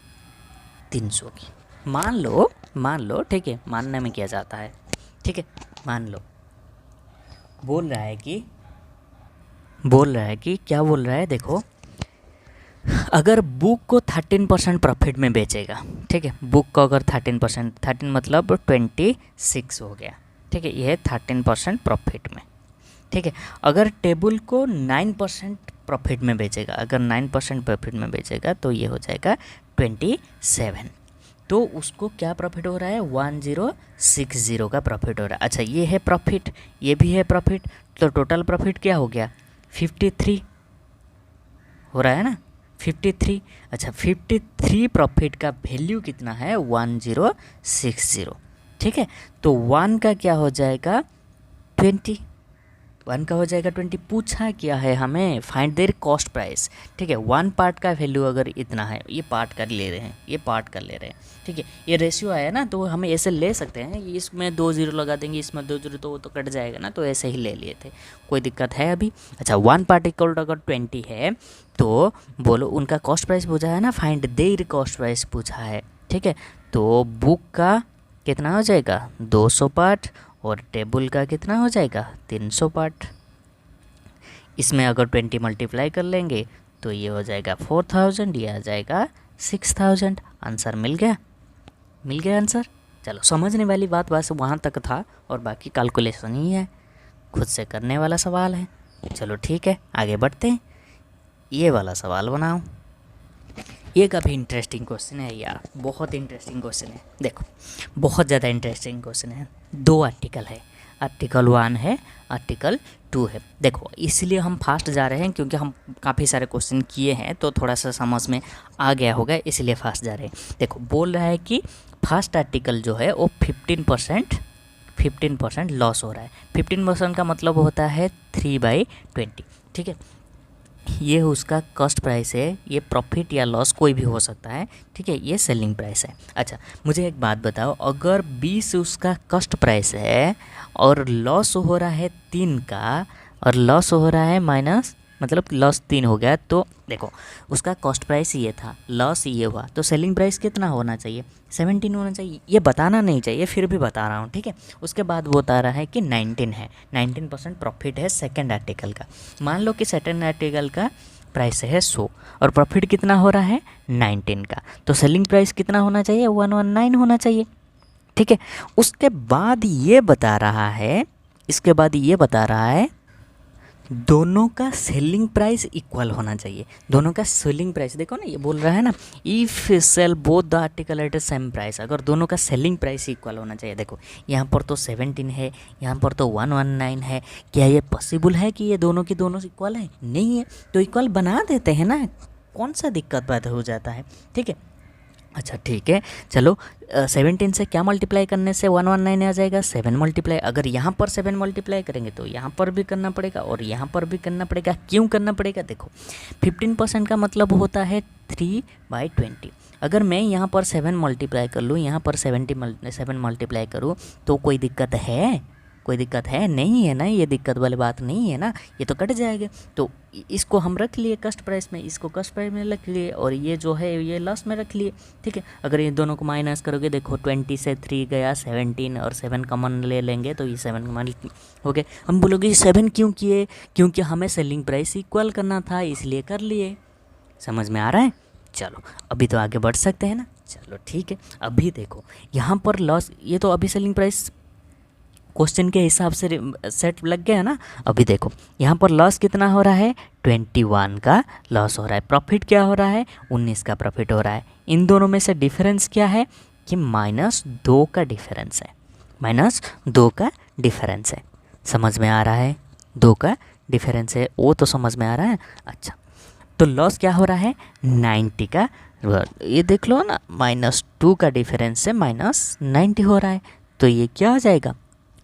Speaker 1: 300 की। मान लो ठीक है, मानने में क्या जाता है। ठीक है, मान लो बोल रहा है कि क्या बोल रहा है, देखो अगर बुक को 13% प्रॉफिट में बेचेगा। ठीक है, बुक को अगर 13%, 13 मतलब 26 हो गया। ठीक है, ये है 13% प्रॉफिट में। ठीक है, अगर टेबल को 9% प्रॉफिट में बेचेगा, अगर 9% प्रॉफिट में बेचेगा तो ये हो जाएगा 27। तो उसको क्या प्रॉफिट हो रहा है, 1060 का प्रॉफिट हो रहा है। अच्छा, ये है प्रॉफिट, ये भी है प्रॉफिट, तो टोटल प्रॉफिट क्या हो गया, 53 हो रहा है ना, 53। अच्छा, 53 प्रॉफिट का वैल्यू कितना है, 1060। ठीक है, तो 1 का क्या हो जाएगा 20, 1 का हो जाएगा 20। पूछा क्या है हमें, फाइंड देयर कॉस्ट प्राइस। ठीक है, 1 पार्ट का वैल्यू अगर इतना है, ये पार्ट का ले रहे हैं, ये पार्ट का ले रहे हैं। ठीक है, ये रेशियो आया ना, तो हमें ऐसे ले सकते हैं, इसमें 2 0 लगा देंगे, इसमें 2 0, तो वो तो कट जाएगा ना, तो ऐसे ही ले लिए थे, कोई दिक्कत है अभी। अच्छा, 1 पार्ट इक्वल टू अगर 20 है तो बोलो उनका कॉस्ट प्राइस पूछा है ना, फाइंड देयर कॉस्ट प्राइस पूछा है। ठीक है, तो बुक का कितना हो जाएगा 200 पार्ट और टेबल का कितना हो जाएगा 300 पार्ट। इसमें अगर 20 मल्टीप्लाई कर लेंगे तो ये हो जाएगा 4000, ये आ जाएगा 6000। आंसर मिल गया आंसर। चलो, समझने वाली बात बस वहाँ तक था, और बाकी कैलकुलेशन ही है, खुद से करने वाला सवाल है। चलो ठीक है, आगे बढ़ते हैं। ये वाला सवाल बनाओ। ये काफ़ी इंटरेस्टिंग क्वेश्चन है यार, बहुत इंटरेस्टिंग क्वेश्चन है। देखो, बहुत ज़्यादा इंटरेस्टिंग क्वेश्चन है। 2 आर्टिकल है, आर्टिकल 1 है, आर्टिकल 2 है। देखो, इसलिए हम फास्ट जा रहे हैं क्योंकि हम काफ़ी सारे क्वेश्चन किए हैं, तो थोड़ा सा समझ में आ गया होगा, इसलिए फास्ट जा रहे हैं। देखो, बोल रहा है कि फर्स्ट आर्टिकल जो है वो 15% लॉस हो रहा है। 15% का मतलब होता है 3/20। ठीक है, ये उसका कॉस्ट प्राइस है, ये प्रॉफिट या लॉस कोई भी हो सकता है। ठीक है, ये सेलिंग प्राइस है। अच्छा, मुझे एक बात बताओ, अगर 20 उसका कॉस्ट प्राइस है और लॉस हो रहा है 3 का, और लॉस हो रहा है माइनस, मतलब लॉस 3 हो गया, तो देखो उसका कॉस्ट प्राइस ये था, लॉस ये हुआ, तो सेलिंग प्राइस कितना होना चाहिए, 17 होना चाहिए। ये बताना नहीं चाहिए, फिर भी बता रहा हूँ। ठीक है, उसके बाद वो बता रहा है कि 19 है, 19% प्रॉफिट है सेकंड आर्टिकल का। मान लो कि सेकंड आर्टिकल का प्राइस है 100 और प्रॉफिट कितना हो रहा है 19 का, तो सेलिंग प्राइस कितना होना चाहिए, 119 होना चाहिए। ठीक है, उसके बाद ये बता रहा है, इसके बाद ये बता रहा है दोनों का सेलिंग प्राइस इक्वल होना चाहिए। दोनों का सेलिंग प्राइस देखो ना, ये बोल रहा है ना, if sell both the article at the same price, अगर दोनों का सेलिंग प्राइस इक्वल होना चाहिए। देखो, यहाँ पर तो 17 है, यहाँ पर तो 119 है, क्या ये पॉसिबल है कि ये दोनों की दोनों इक्वल है? नहीं है, तो इक्वल बना देते हैं ना, कौन सा दिक्कत पैदा हो जाता है। ठीक है, अच्छा ठीक है, चलो 17 से क्या मल्टीप्लाई करने से 119 आ जाएगा, 7 मल्टीप्लाई। अगर यहाँ पर 7 मल्टीप्लाई करेंगे तो यहाँ पर भी करना पड़ेगा और यहाँ पर भी करना पड़ेगा। क्यों करना पड़ेगा, देखो 15% का मतलब होता है 3/20। अगर मैं यहाँ पर 7 मल्टीप्लाई कर लूँ, यहाँ पर 7 मल्टीप्लाई करूँ तो कोई दिक्कत है? कोई दिक्कत है नहीं है ना, ये दिक्कत वाली बात नहीं है ना, ये तो कट जाएगा। तो इसको हम रख लिए कस्ट प्राइस में, इसको कस्ट प्राइस में रख लिए, और ये जो है ये लॉस में रख लिए। ठीक है, अगर ये दोनों को माइनस करोगे, देखो 20 से 3 गया 17 और 7 कॉमन ले लेंगे तो ये 7 कॉमन हो गए। हम बोलोगे 7 क्यों किए, क्योंकि हमें सेलिंग प्राइस इक्वल करना था, इसलिए कर लिए। समझ में आ रहा है? चलो अभी तो आगे बढ़ सकते हैं ना। चलो ठीक है, अभी देखो यहाँ पर लॉस, ये तो अभी सेलिंग प्राइस क्वेश्चन के हिसाब से सेट लग गया ना। अभी देखो यहाँ पर लॉस कितना हो रहा है, 21 का लॉस हो रहा है। प्रॉफिट क्या हो रहा है, 19 का प्रॉफिट हो रहा है। इन दोनों में से डिफरेंस क्या है कि -2 का डिफरेंस है, -2 का डिफरेंस है। समझ में आ रहा है? 2 का डिफरेंस है, वो तो समझ में आ रहा है। अच्छा, तो लॉस क्या हो रहा है 90 का, ये देख लो ना, -2 का डिफरेंस से -90 हो रहा है, तो ये क्या हो जाएगा,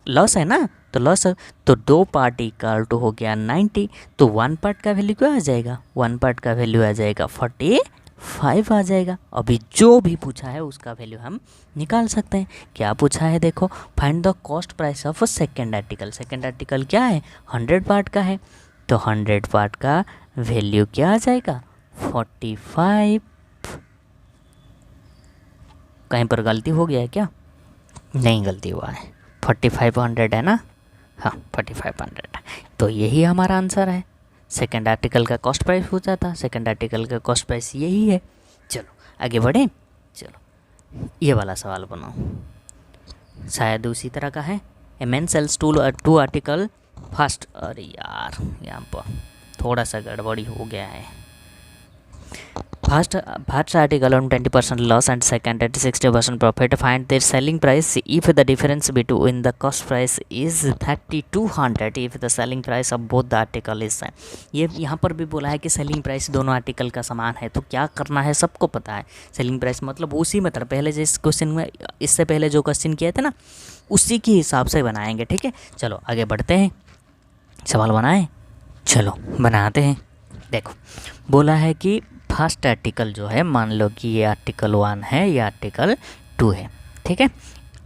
Speaker 1: लॉस है ना। तो लॉस, तो 2 पार्ट इक्वल टू हो गया 90, तो 1 पार्ट का वैल्यू क्या आ जाएगा, 1 पार्ट का वैल्यू आ जाएगा 5 आ जाएगा। अभी जो भी पूछा है उसका वैल्यू हम निकाल सकते हैं। क्या पूछा है देखो, find the cost price of second article. Second article क्या है, 100 वाट का है, तो 100 वाट का वैल्यू क्या आ जाएगा, 45। कहीं पर गलती हो गया है क्या, नहीं गलती हुआ है, 4500 है ना, हाँ 4500, तो यही हमारा आंसर है। सेकेंड आर्टिकल का कॉस्ट प्राइस पूछा था, सेकेंड आर्टिकल का कॉस्ट प्राइस यही है। चलो आगे बढ़े, चलो ये वाला सवाल बनाओ, शायद उसी तरह का है। A man sells two article first, अरे यार यहाँ पर थोड़ा सा गड़बड़ी हो गया है। First article on 20% loss and second at 60% profit. Find their selling price if the difference between the cost price is 3200 if the selling price of both the article is same. ये यहाँ पर भी बोला है कि सेलिंग प्राइस दोनों article का समान है, तो क्या करना है सबको पता है। सेलिंग प्राइस मतलब उसी मतलब पहले जिस क्वेश्चन में, इससे पहले जो क्वेश्चन किए थे ना, उसी के हिसाब से बनाएंगे, ठीक है। चलो आगे बढ़ते हैं, सवाल बनाएं, चलो बनाते हैं। देखो बोला है कि फर्स्ट आर्टिकल जो है, मान लो कि ये आर्टिकल 1 है, ये आर्टिकल 2 है, ठीक है।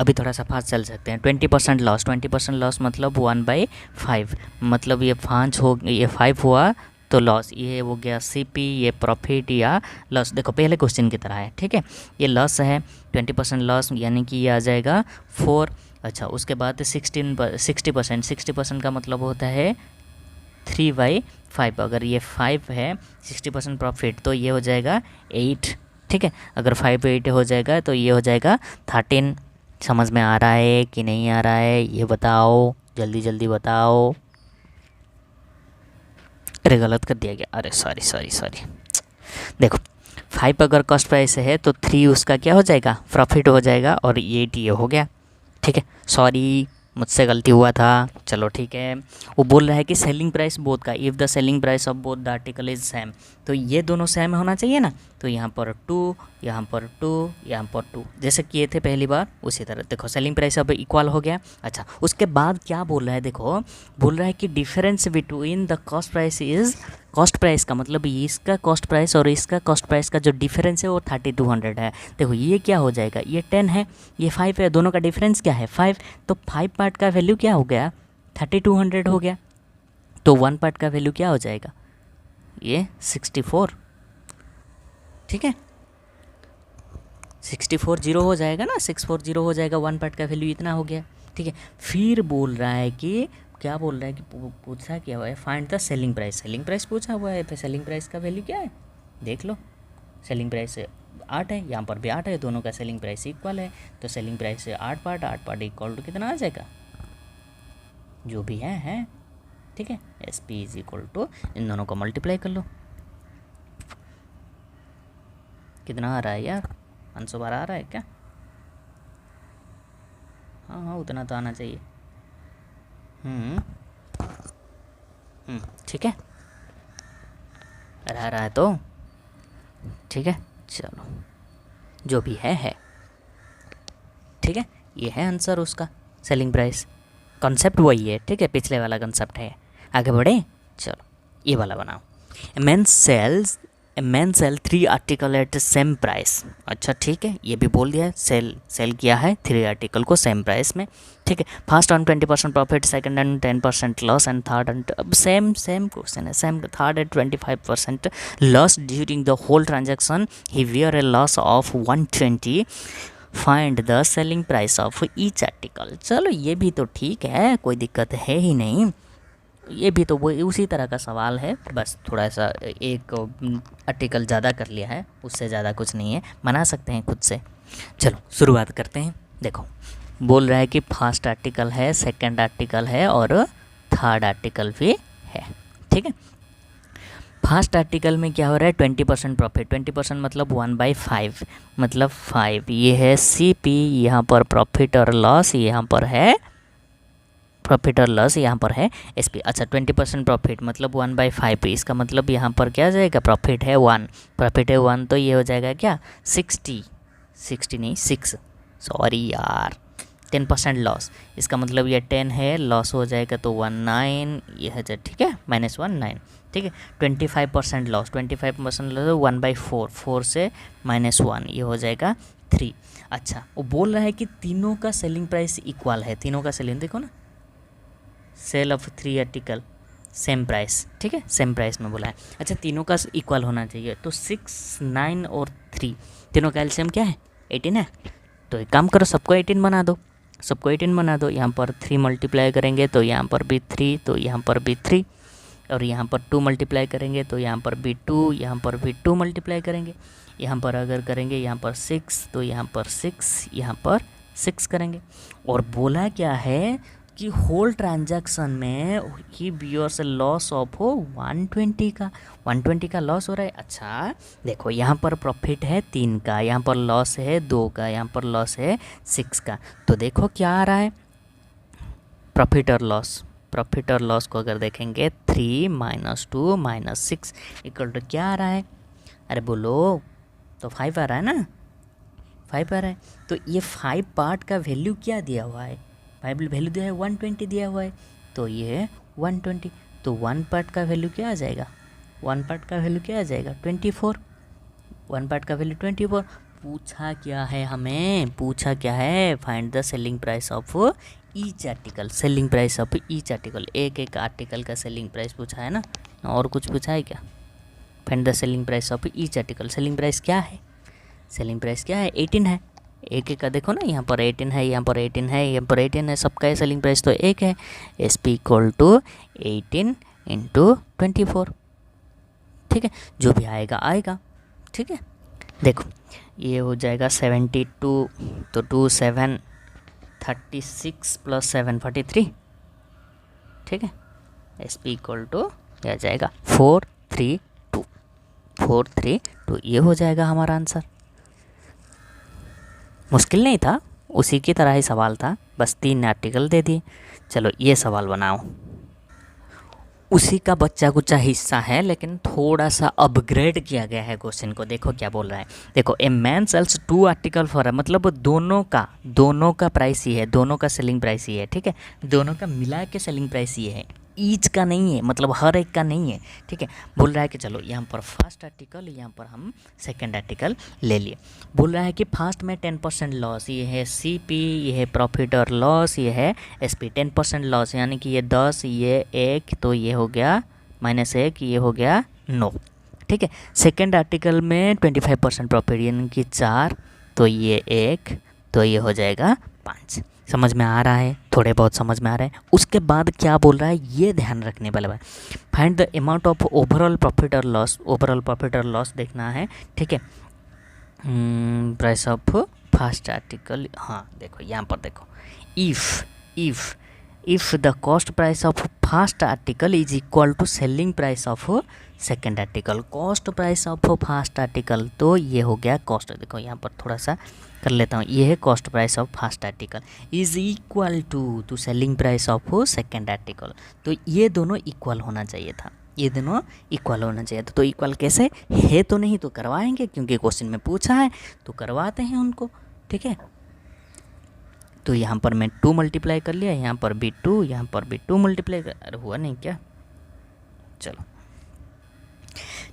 Speaker 1: अभी थोड़ा सा फास्ट चल सकते हैं। 20% लॉस, 20% लॉस मतलब 1/5, मतलब ये 5 हुआ तो लॉस, ये हो गया CP, ये प्रॉफिट या लॉस। देखो पहले क्वेश्चन की तरह है, ठीक है। ये लॉस है, 20% लॉस यानी कि ये आ जाएगा 4। अच्छा उसके बाद 60% का मतलब होता है 3/5। अगर ये 5 है 60% प्रॉफिट, तो ये हो जाएगा 8, ठीक है। अगर 5/8 हो जाएगा तो ये हो जाएगा 13। समझ में आ रहा है कि नहीं आ रहा है, ये बताओ, जल्दी जल्दी बताओ। अरे गलत कर दिया गया, अरे सॉरी। देखो 5 अगर कॉस्ट प्राइस है तो 3 उसका क्या हो जाएगा, प्रॉफिट हो जाएगा, और 8 ये हो गया, ठीक है। सॉरी मुझसे गलती हुआ था, चलो ठीक है। वो बोल रहा है कि सेलिंग प्राइस बोथ का, if the selling price of both the article is same, तो ये दोनों सेम होना चाहिए ना। तो यहाँ पर 2, यहाँ पर 2, यहाँ पर 2, जैसे किए थे पहली बार उसी तरह। देखो सेलिंग प्राइस अब इक्वल हो गया। अच्छा उसके बाद क्या बोल रहा है, देखो बोल रहा है कि difference between the cost price is, cost price का मतलब इसका कॉस्ट प्राइस और इसका कॉस्ट प्राइस का जो डिफरेंस है वो 3200 है। देखो ये क्या हो जाएगा, ये 10 है, ये 5 है, दोनों का डिफरेंस क्या है 5, तो 5 पार्ट का वैल्यू क्या हो गया 3200 हो गया, तो 1 पार्ट का वैल्यू क्या हो जाएगा, ये 64, ठीक है। 640 हो जाएगा ना, 640 हो जाएगा, 1 पार्ट का वैल्यू इतना हो गया, ठीक है। फिर बोल रहा है कि क्या बोल रहा है कि पूछा क्या हुआ है, find the selling price. Selling price पूछा हुआ है, फिर सेलिंग प्राइस का वैल्यू क्या है देख लो। सेलिंग प्राइस 8 है, यहाँ पर भी 8 है, दोनों का सेलिंग प्राइस इक्वल है, तो selling price 8 part equal to कितना आ जाएगा, जो भी है, ठीक है। SP इज इक्वल टू, इन दोनों को मल्टीप्लाई कर लो, कितना आ रहा है यार, 512 आ रहा है क्या, हाँ उतना तो आना चाहिए। ठीक है, रहा है तो ठीक है। चलो जो भी है, ठीक है, ये है आंसर उसका। सेलिंग प्राइस कॉन्सेप्ट वही है, ठीक है, पिछले वाला कॉन्सेप्ट है। आगे बढ़े, चलो ये वाला बनाओ। Man sell 3 article at same price. अच्छा ठीक है, ये भी बोल दिया है, सेल किया है 3 आर्टिकल को सेम प्राइस में, ठीक है। First on 20% profit, second on 10% loss, and third on, अब सेम क्वेश्चन है, same. Third at 25% loss during the whole transaction, he bear a loss of 120। Find the selling price of each article. चलो ये भी तो ठीक है, कोई दिक्कत है ही नहीं, ये भी तो वो उसी तरह का सवाल है, बस थोड़ा सा एक आर्टिकल ज़्यादा कर लिया है, उससे ज़्यादा कुछ नहीं है, बना सकते हैं खुद से। चलो शुरुआत करते हैं। देखो बोल रहा है कि फर्स्ट आर्टिकल है, सेकंड आर्टिकल है और थर्ड आर्टिकल भी है, ठीक है। फर्स्ट आर्टिकल में क्या हो रहा है, 20% प्रॉफिट, 20% मतलब 1/5, मतलब 5, ये है CP, यहाँ पर प्रॉफिट और लॉस, यहाँ पर है प्रॉफिट और लॉस, यहाँ पर है SP। अच्छा 20% प्रॉफिट मतलब 1/5, इसका मतलब यहाँ पर क्या जाएगा, प्रॉफिट है 1, तो ये हो जाएगा क्या 60 नहीं 6, सॉरी यार। 10% लॉस, इसका मतलब ये 10 है, लॉस हो जाएगा तो 19, ये है, ठीक है, -1 9, ठीक है। 25% लॉस, 25% लॉस 1/4, 4 से -1 ये हो जाएगा 3। अच्छा, वो बोल रहा है कि तीनों का सेलिंग प्राइस इक्वल है, तीनों का सेलिंग देखो ना, sell of 3 article same price, ठीक है, सेम प्राइस में बोला है। अच्छा, तीनों का इक्वल होना चाहिए, तो 6, 9 और 3 तीनों का एलसीएम क्या है, 18 है। तो एक काम करो, सबको 18 बना दो, सबको 18 बना दो। यहाँ पर 3 मल्टीप्लाई करेंगे तो यहाँ पर भी 3, तो यहाँ पर भी 3, और यहाँ पर 2 मल्टीप्लाई करेंगे तो यहाँ पर भी 2, यहाँ पर भी 2 मल्टीप्लाई करेंगे। यहाँ पर अगर करेंगे यहाँ पर 6, तो यहाँ पर 6, यहाँ पर 6 करेंगे। और बोला क्या है कि होल ट्रांजैक्शन में ही बियर्स लॉस ऑफ 120 का लॉस हो रहा है। अच्छा देखो, यहाँ पर प्रॉफिट है 3 का, यहाँ पर लॉस है 2 का, यहाँ पर लॉस है 6 का। तो देखो क्या आ रहा है, प्रॉफिट और लॉस, प्रॉफिट और लॉस को अगर देखेंगे 3 - 2 - 6 इक्वल टू क्या आ रहा है, अरे बोलो, तो 5 आ रहा है ना, 5 आ रहा है। तो ये 5 पार्ट का वैल्यू क्या दिया हुआ है, 5 वैल्यू दिया है 120 दिया हुआ है, तो ये है 120। तो 1 पार्ट का वैल्यू क्या आ जाएगा, 1 पार्ट का वैल्यू क्या आ जाएगा 24, 1 पार्ट का वैल्यू 24। पूछा क्या है हमें, पूछा क्या है, find the selling price of each article, selling price of each article, एक एक आर्टिकल का सेलिंग प्राइस पूछा है ना, और कुछ पूछा है क्या। Find the selling price of each article, selling price क्या है, सेलिंग प्राइस क्या है 18 है, एक एक का देखो ना, यहाँ पर 18 है, यहाँ पर 18 है, यहाँ पर 18 है, सबका सेलिंग प्राइस तो एक है। SP इक्वल टू 18 × 24, ठीक है, जो भी आएगा आएगा, ठीक है। देखो ये हो जाएगा 72, तो 2 7 36 + 7 43, ठीक है। SP इक्वल टू यह जाएगा 432, 432, ये हो जाएगा हमारा आंसर। मुश्किल नहीं था, उसी की तरह ही सवाल था, बस 3 आर्टिकल दे दिए। चलो ये सवाल बनाओ, उसी का बच्चा कुचा हिस्सा है, लेकिन थोड़ा सा अपग्रेड किया गया है क्वेश्चन को। देखो क्या बोल रहा है, देखो a man sells 2 article for, मतलब दोनों का प्राइस ही है, दोनों का सेलिंग प्राइस ही है, ठीक है, दोनों का मिला के सेलिंग प्राइस ये है, ईच का नहीं है, मतलब हर एक का नहीं है, ठीक है। बोल रहा है कि चलो यहाँ पर फर्स्ट आर्टिकल, यहाँ पर हम सेकंड आर्टिकल ले लिए। बोल रहा है कि फर्स्ट में 10% लॉस, ये है CP, ये है प्रॉफिट और लॉस, ये है SP। 10% लॉस यानी कि ये 10, ये 1, तो ये हो गया -1, ये हो गया 9, ठीक है। सेकंड आर्टिकल में 25% प्रॉफिट यानी कि 4, तो ये 1, तो ये हो जाएगा 5। समझ में आ रहा है, थोड़े बहुत समझ में आ रहा है। उसके बाद क्या बोल रहा है ये ध्यान रखने वाला बात, find the amount of overall profit और लॉस, ओवरऑल प्रॉफिट और लॉस देखना है, ठीक है। प्राइस ऑफ फर्स्ट आर्टिकल, हाँ देखो यहाँ पर देखो, if the cost price of first article is equal to selling price of second article, cost price of first article, तो ये हो गया कॉस्ट, देखो यहाँ पर थोड़ा सा कर लेता हूँ, ये है cost price of first article is equal to selling price of second article. तो ये दोनों इक्वल होना चाहिए था, ये दोनों इक्वल होना चाहिए था। तो इक्वल कैसे है, तो नहीं तो करवाएंगे, क्योंकि क्वेश्चन में पूछा है तो करवाते हैं उनको, ठीक है। तो यहाँ पर मैं 2 मल्टीप्लाई कर लिया, यहाँ पर भी 2, यहाँ पर भी 2 मल्टीप्लाई कर, अरे हुआ नहीं क्या, चलो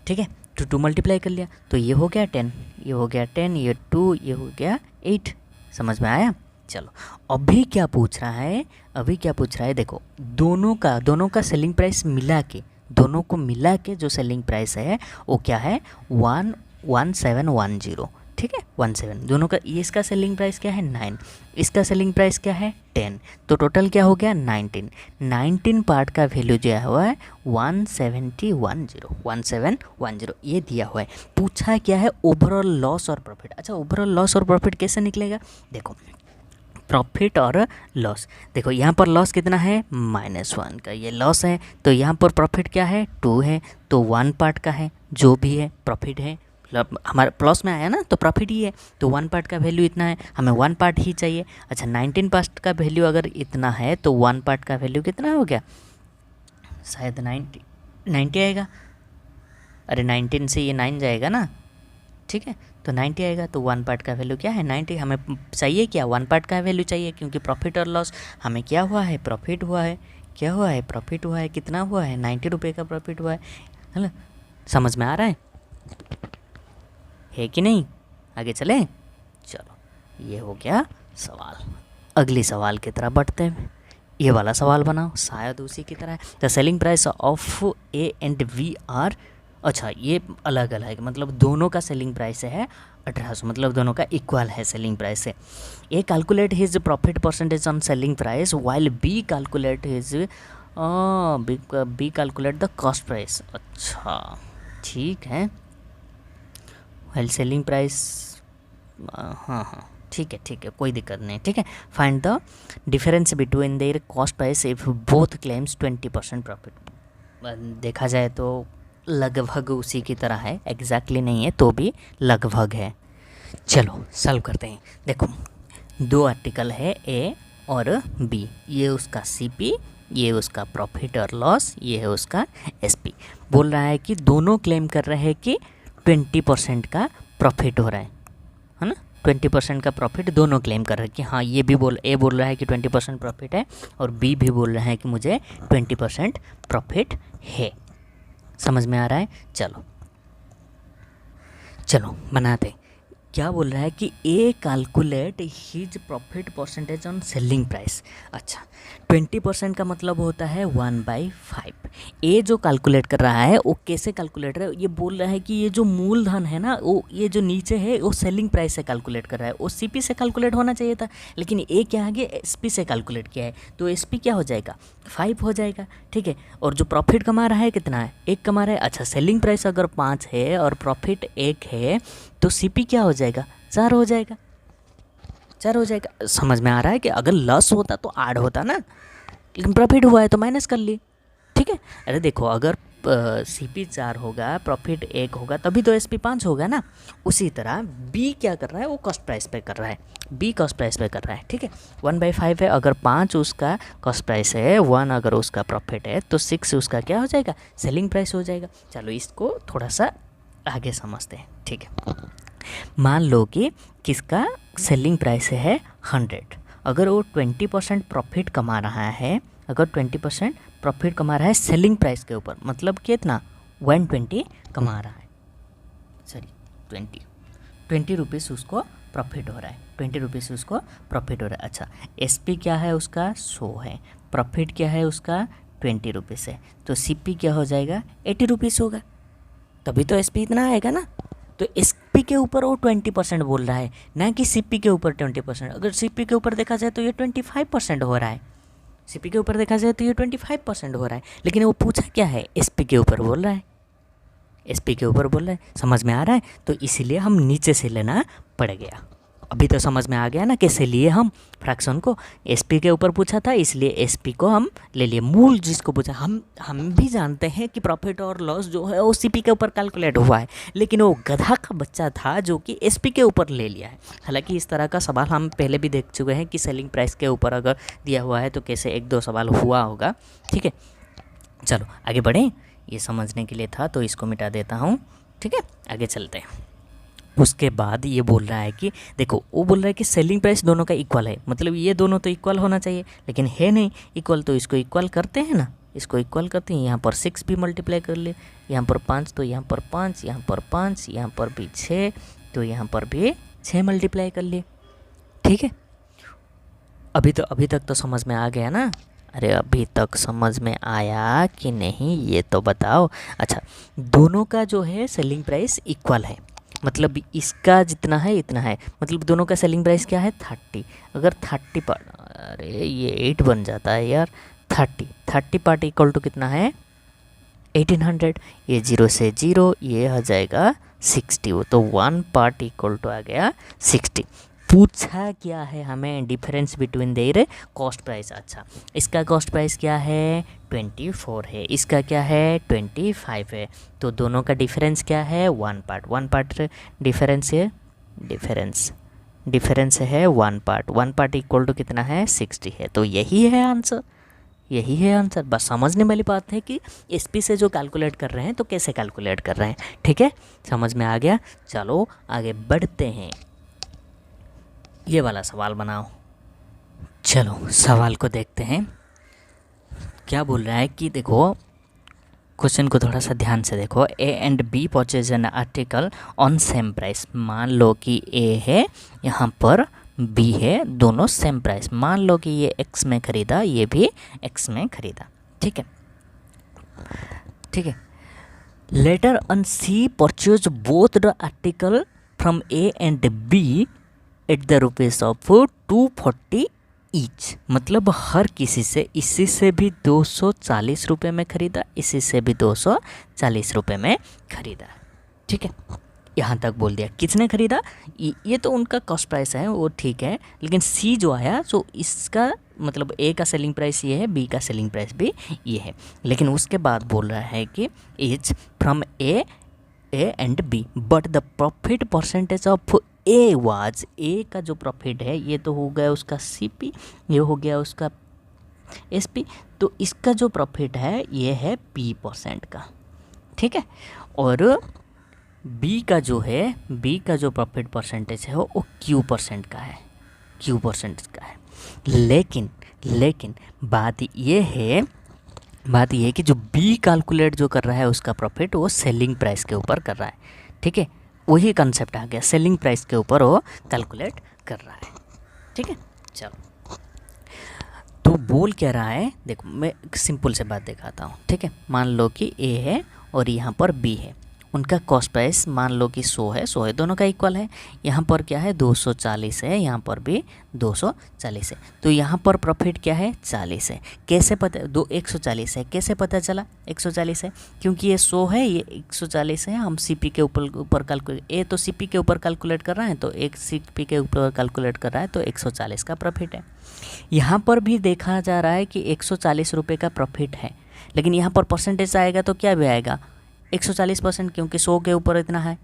Speaker 1: ठीक है, तो 2 मल्टीप्लाई कर लिया, तो ये हो गया 10, ये हो गया 10, ये 2, ये हो गया 8। समझ में आया। चलो अभी क्या पूछ रहा है, अभी क्या पूछ रहा है, देखो दोनों का सेलिंग प्राइस मिला के, दोनों को मिला के जो सेलिंग प्राइस है वो क्या है 1710, ठीक है 17, दोनों का, ये इसका सेलिंग प्राइस क्या है 9, इसका सेलिंग प्राइस क्या है 10, तो टोटल क्या हो गया 19 पार्ट का वैल्यू जो हुआ है 1710, ये दिया हुआ है। पूछा क्या है ओवरऑल लॉस और प्रॉफिट। अच्छा ओवरऑल लॉस और प्रॉफिट कैसे निकलेगा, देखो प्रॉफिट और लॉस, देखो यहाँ पर लॉस कितना है -1 का, ये लॉस है, तो यहाँ पर प्रॉफिट क्या है 2 है, तो 1 पार्ट का है, जो भी है प्रॉफिट है, हमारे प्लस में आया ना तो प्रॉफिट ही है, तो 1 पार्ट का वैल्यू इतना है, हमें 1 पार्ट ही चाहिए। अच्छा 19 पार्ट का वैल्यू अगर इतना है तो 1 पार्ट का वैल्यू कितना हो गया, शायद 90 आएगा, अरे 19 से ये 9 जाएगा ना, ठीक है, तो 90 आएगा, तो 1 पार्ट का वैल्यू क्या है 90, हमें चाहिए क्या 1 पार्ट का वैल्यू चाहिए, क्योंकि प्रॉफिट और लॉस हमें क्या हुआ है प्रॉफिट हुआ है, क्या हुआ है, प्रॉफिट हुआ है, कितना हुआ है, 90 रुपये का प्रॉफिट हुआ है ना। समझ में आ रहा है कि नहीं। आगे चलें। चलो ये हो गया सवाल। अगली सवाल की तरफ बढ़ते हैं। ये वाला सवाल बनाओ, शायद उसी की तरह है। The selling price of A and B are, अच्छा ये अलग अलग है, मतलब दोनों का सेलिंग प्राइस है 1800, मतलब दोनों का इक्वल है सेलिंग प्राइस से। A calculate his profit percentage on selling price while B calculate his B calculate the cost price. अच्छा ठीक है, वाइल सेलिंग प्राइस, हाँ ठीक है कोई दिक्कत नहीं, ठीक है। Find the difference between their cost price if both claims 20% profit. देखा जाए तो लगभग उसी की तरह है, एग्जैक्टली नहीं है तो भी लगभग है। चलो सॉल्व करते हैं। देखो दो आर्टिकल है ए और बी, ये उसका सीपी, ये उसका प्रॉफिट और लॉस, ये है उसका एसपी। बोल रहा है कि दोनों क्लेम कर रहे हैं कि 20% का प्रॉफिट हो रहा है ना, 20% का प्रॉफिट दोनों क्लेम कर रहे हैं कि हाँ, ये भी ए बोल रहा है कि 20% प्रॉफिट है और बी भी बोल रहा है कि मुझे 20% प्रॉफिट है। समझ में आ रहा है। चलो बनाते। क्या बोल रहा है कि ए calculate his profit percentage on selling price. अच्छा 20% का मतलब होता है 1/5। ए जो कैलकुलेट कर रहा है वो कैसे कैलकुलेट रहा है, ये बोल रहा है कि ये जो मूलधन है ना, वो ये जो नीचे है वो सेलिंग प्राइस से कैलकुलेट कर रहा है, वो सीपी से कैलकुलेट होना चाहिए था, लेकिन ए क्या आगे एसपी से कैलकुलेट किया है, तो एसपी क्या हो जाएगा 5 हो जाएगा, ठीक है। और जो प्रॉफिट कमा रहा है कितना है, 1 कमा रहा है। अच्छा सेलिंग प्राइस अगर 5 है और प्रॉफिट 1 है तो सीपी क्या हो जाएगा 4 हो जाएगा, 4 हो जाएगा। समझ में आ रहा है कि अगर लॉस होता तो ऐड होता ना, लेकिन प्रॉफिट हुआ है तो माइनस कर लिए, ठीक है। अरे देखो अगर सीपी 4 होगा, प्रॉफिट 1 होगा, तभी तो एसपी 5 होगा ना। उसी तरह बी क्या कर रहा है, वो कॉस्ट प्राइस पे कर रहा है, बी कॉस्ट प्राइस पे कर रहा है, ठीक है। 1/5 है, अगर 5 उसका कॉस्ट प्राइस है, 1 अगर उसका प्रॉफिट है, तो 6 उसका क्या हो जाएगा सेलिंग प्राइस हो जाएगा। चलो इसको थोड़ा सा आगे समझते हैं, ठीक है। मान लो कि किसका सेलिंग प्राइस है 100, अगर वो 20% प्रॉफिट कमा रहा है, अगर 20% प्रॉफिट कमा रहा है सेलिंग प्राइस के ऊपर, मतलब कितना 120 कमा रहा है, सॉरी 20 रुपीज़ उसको प्रॉफिट हो रहा है, 20 रुपीज़ उसको प्रॉफिट हो रहा है। अच्छा एसपी क्या है उसका 100 है, प्रॉफिट क्या है उसका 20 रुपीज़ है, तो सीपी क्या हो जाएगा 80 रुपीज़ होगा, तभी तो एसपी इतना आएगा ना। तो एसपी के ऊपर वो 20% बोल रहा है, ना कि सीपी के ऊपर 20%। अगर सीपी के ऊपर देखा जाए तो ये 25% हो रहा है, सीपी के ऊपर देखा जाए तो ये 25% हो रहा है, लेकिन वो पूछा क्या है एसपी के ऊपर बोल रहा है, एसपी के ऊपर बोल रहा है। समझ में आ रहा है, तो इसीलिए हम नीचे से लेना पड़ गया। अभी तो समझ में आ गया ना कैसे लिए हम फ्रैक्शन को, एसपी के ऊपर पूछा था इसलिए एसपी को हम ले लिए। मूल जिसको पूछा, हम भी जानते हैं कि प्रॉफिट और लॉस जो है वो सीपी के ऊपर कैलकुलेट हुआ है, लेकिन वो गधा का बच्चा था जो कि एसपी के ऊपर ले लिया है। हालांकि इस तरह का सवाल हम पहले भी देख चुके हैं कि सेलिंग प्राइस के ऊपर अगर दिया हुआ है तो कैसे 1-2 सवाल हुआ होगा, ठीक है। चलो आगे बढ़ें, ये समझने के लिए था तो इसको मिटा देता हूँ, ठीक है। आगे चलते हैं। उसके बाद ये बोल रहा है कि देखो वो बोल रहा है कि सेलिंग प्राइस दोनों का इक्वल है, मतलब ये दोनों तो इक्वल होना चाहिए, लेकिन है नहीं इक्वल, तो इसको इक्वल करते हैं ना, इसको इक्वल करते हैं। यहाँ पर 6 भी मल्टीप्लाई कर ले, यहाँ पर 5 तो यहाँ पर 5, यहाँ पर 5, यहाँ पर भी 6 तो यहाँ पर भी 6 मल्टीप्लाई कर लिए, ठीक है। अभी तक तो समझ में आ गया ना। अरे अभी तक समझ में आया कि नहीं ये तो बताओ। अच्छा दोनों का जो है सेलिंग प्राइस इक्वल है, मतलब इसका जितना है इतना है, मतलब दोनों का सेलिंग प्राइस क्या है 30। अगर 30 पार्ट, अरे ये 8 बन जाता है यार, 30 पार्ट इक्वल टू कितना है 1800, ये 0 से 0 ये आ जाएगा 60, तो 1 पार्ट इक्वल टू आ गया 60। पूछा क्या है हमें difference between their cost price. अच्छा इसका कॉस्ट प्राइस क्या है 24 है, इसका क्या है 25 है, तो दोनों का डिफरेंस क्या है 1 पार्ट डिफरेंस है, डिफरेंस है 1 पार्ट इक्वल टू कितना है 60 है, तो यही है आंसर, यही है आंसर। बस समझने वाली बात है कि एसपी से जो कैलकुलेट कर रहे हैं तो कैसे कैलकुलेट कर रहे हैं, ठीक है। समझ में आ गया। चलो आगे बढ़ते हैं, ये वाला सवाल बनाओ। चलो सवाल को देखते हैं। क्या बोल रहा है कि देखो, क्वेश्चन को थोड़ा सा ध्यान से देखो। ए and B purchase an article on same price. मान लो कि ए है, यहाँ पर बी है, दोनों सेम प्राइस। मान लो कि ये एक्स में ख़रीदा, ये भी एक्स में ख़रीदा, ठीक है, ठीक है। Later on C purchase both the article from A and B at the rupees of 240 each. मतलब हर किसी से, इसी से भी 240 रुपये में ख़रीदा, इसी से भी 240 रुपये में ख़रीदा, ठीक है। यहाँ तक बोल दिया किसने ख़रीदा, ये तो उनका कॉस्ट प्राइस है, वो ठीक है। लेकिन सी जो आया, सो इसका मतलब ए का सेलिंग प्राइस ये है, बी का सेलिंग प्राइस भी ये है। लेकिन उसके बाद बोल रहा है कि is from A and B but the profit percentage of A was, A का जो प्रॉफिट है ये तो हो गया उसका सीपी, ये हो गया उसका एसपी, तो इसका जो प्रॉफिट है ये है पी परसेंट का, ठीक है। और बी का जो है, बी का जो प्रॉफिट परसेंटेज है वो क्यू परसेंट का है, क्यू परसेंट का है। लेकिन बात ये है कि जो बी कैलकुलेट जो कर रहा है उसका प्रॉफिट वो सेलिंग प्राइस के ऊपर कर रहा है, ठीक है। वही कंसेप्ट आ गया, सेलिंग प्राइस के ऊपर वो कैलकुलेट कर रहा है, ठीक है। चलो, तो बोल क्या रहा है, देखो मैं सिंपल से बात दिखाता हूँ, ठीक है। मान लो कि ए है और यहाँ पर बी है, उनका कॉस्ट प्राइस मान लो कि 100 है, 100 है, दोनों का इक्वल है। यहाँ पर क्या है 240 है, यहाँ पर भी 240 है, तो यहाँ पर प्रॉफिट क्या है 40 है। कैसे पता, 140 है, कैसे पता चला 140 है, क्योंकि ये 100 है, ये 140 है। हम सीपी के ऊपर कैलकुलेट, ए तो सीपी के ऊपर कैलकुलेट कर रहा है, तो एक सीपी के ऊपर कैलकुलेट कर रहा है, तो 140 का प्रॉफिट है। यहाँ पर भी देखा जा रहा है कि 140 रुपये का प्रॉफिट है, लेकिन यहाँ पर परसेंटेज आएगा तो क्या भी आएगा 140%, क्योंकि 100 के ऊपर इतना है,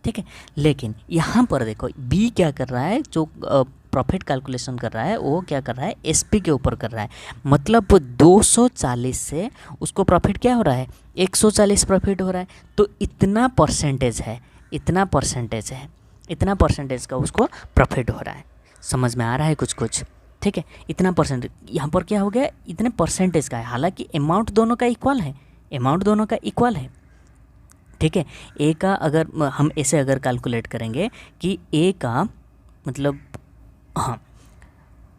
Speaker 1: ठीक है। लेकिन यहाँ पर देखो बी क्या कर रहा है, जो प्रॉफिट कैलकुलेशन कर रहा है वो क्या कर रहा है एसपी के ऊपर कर रहा है। मतलब 240 से उसको प्रॉफिट क्या हो रहा है 140 प्रॉफिट हो रहा है, तो इतना परसेंटेज है, इतना परसेंटेज है, इतना परसेंटेज का उसको प्रॉफिट हो रहा है। समझ में आ रहा है कुछ, ठीक है। इतना परसेंटेज यहाँ पर क्या हो गया, इतने परसेंटेज का है, हालांकि अमाउंट दोनों का इक्वल है, अमाउंट दोनों का इक्वल है, ठीक है। ए का अगर हम ऐसे अगर कैलकुलेट करेंगे कि ए का मतलब, हाँ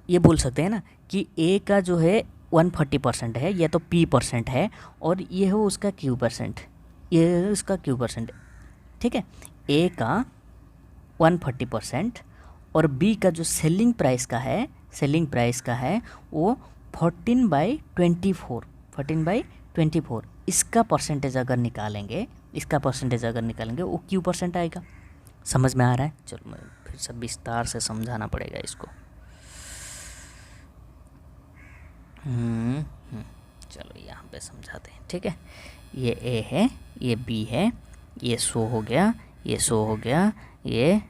Speaker 1: ये बोल सकते हैं ना कि ए का जो है 140% है, या तो पी परसेंट है, और ये हो उसका क्यू परसेंट, ये है उसका क्यू परसेंट, ठीक है। ए का 140% और बी का जो सेलिंग प्राइस का है, सेलिंग प्राइस का है वो 14/24, 14/24। इसका परसेंटेज अगर निकालेंगे, इसका परसेंटेज अगर निकालेंगे वो क्यू परसेंट आएगा। समझ में आ रहा है? चलो मैं फिर से विस्तार से समझाना पड़ेगा इसको। चलो यहाँ पे समझाते हैं, ठीक है। ये ए है, ये बी है, ये 100 हो गया, ये 100 हो गया, ये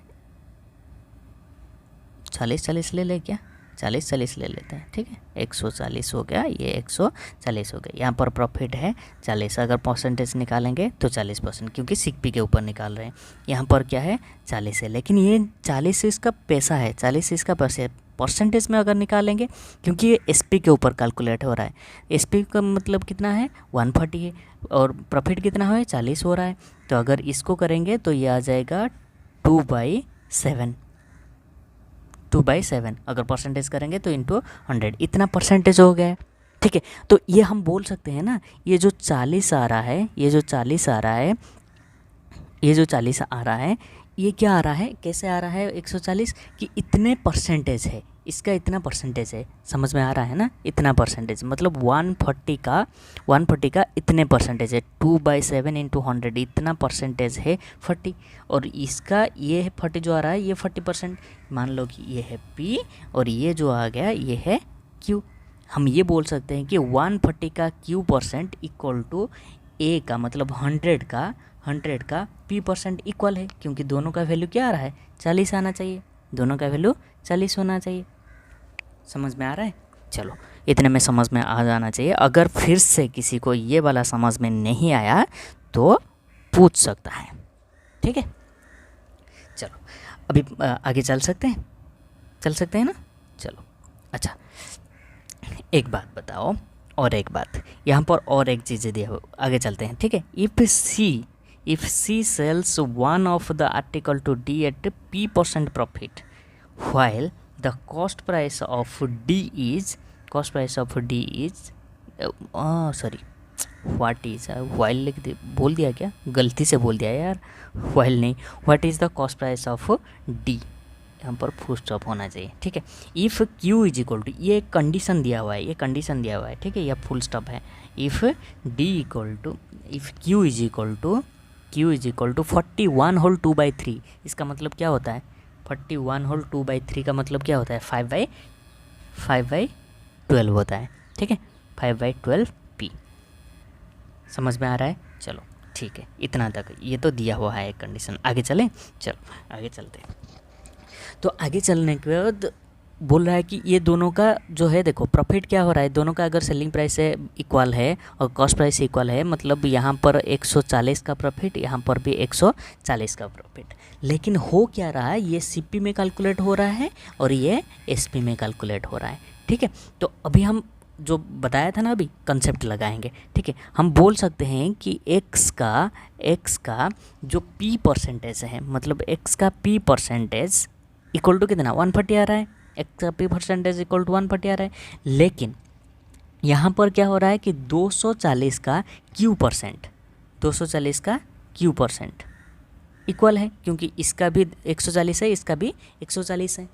Speaker 1: 40 ले ले क्या, 40 ले लेते हैं, ठीक है। 140 हो गया, ये 140 हो गया। यहाँ पर प्रॉफिट है 40, अगर परसेंटेज निकालेंगे तो 40%, क्योंकि सीपी के ऊपर निकाल रहे हैं। यहाँ पर क्या है 40 है, लेकिन ये 40 इसका पैसा है, 40 इसका पैसा है। परसेंटेज में अगर निकालेंगे, क्योंकि ये एसपी के ऊपर कैलकुलेट हो रहा है, एसपी का मतलब कितना है 140 है, और प्रॉफिट कितना है 40 हो रहा है। तो अगर इसको करेंगे तो ये आ जाएगा 2/7, 2/7। अगर परसेंटेज करेंगे तो इंटू 100, इतना परसेंटेज हो गया है, ठीक है। तो ये हम बोल सकते हैं ना, ये जो 40 आ रहा है, ये जो 40 आ रहा है, ये जो 40 आ रहा है, ये क्या आ रहा है, कैसे आ रहा है 140, कि इतने परसेंटेज है, इसका इतना परसेंटेज है। समझ में आ रहा है ना, इतना परसेंटेज मतलब 140 का इतने परसेंटेज है, 2/7 इंटू 100, इतना परसेंटेज है 40। और इसका ये है 40 जो आ रहा है, ये 40%। मान लो कि ये है P और ये जो आ गया ये है Q। हम ये बोल सकते हैं कि 140 का Q percent equal to A का मतलब 100 का P परसेंट इक्वल है, क्योंकि दोनों का वैल्यू क्या आ रहा है 40 आना चाहिए, दोनों का वैल्यू 40 होना चाहिए। समझ में आ रहा है? चलो इतने में समझ में आ जाना चाहिए। अगर फिर से किसी को ये वाला समझ में नहीं आया तो पूछ सकता है, ठीक है। चलो अभी आगे चल सकते हैं ना। चलो अच्छा, एक बात बताओ, और एक बात यहाँ पर और एक चीज़ दिया हो, आगे चलते हैं, ठीक है। If C sells one of the article to D at P% profit while the cost price of D is sorry what is while लिख दे, बोल दिया क्या, गलती से बोल दिया यार, वाइल नहीं, what is the cost price of D, यहाँ पर फुल स्टॉप होना चाहिए, ठीक है। If Q is equal to, ये कंडीशन दिया हुआ है, ये कंडीशन दिया हुआ है, ठीक है, यह फुल स्टॉप है। If Q is equal to 41 whole 2/3, इसका मतलब क्या होता है, 41 होल 2/3 का मतलब क्या होता है, 5/12 होता है, ठीक है, 5/12 P। समझ में आ रहा है, चलो ठीक है, इतना तक ये तो दिया हुआ है एक कंडीशन। आगे चलें, चलो आगे चलते हैं। तो आगे चलने के बाद बोल रहा है कि ये दोनों का जो है, देखो प्रॉफिट क्या हो रहा है, दोनों का अगर सेलिंग प्राइस से इक्वल है और कॉस्ट प्राइस से इक्वल है, मतलब यहाँ पर 140 का प्रॉफिट, यहाँ पर भी 140 का प्रॉफिट। लेकिन हो क्या रहा है, ये सीपी में कैलकुलेट हो रहा है और ये एसपी में कैलकुलेट हो रहा है, ठीक है। तो अभी हम जो बताया था ना, अभी कंसेप्ट लगाएंगे, ठीक है। हम बोल सकते हैं कि x का जो P% है, मतलब x का P% इक्वल टू कितना, 140 आ रहा है, x का P% इक्वल टू 140 आ रहा है। लेकिन यहाँ पर क्या हो रहा है कि 240 का Q% इक्वल है, क्योंकि इसका भी 140 है, इसका भी 140 है।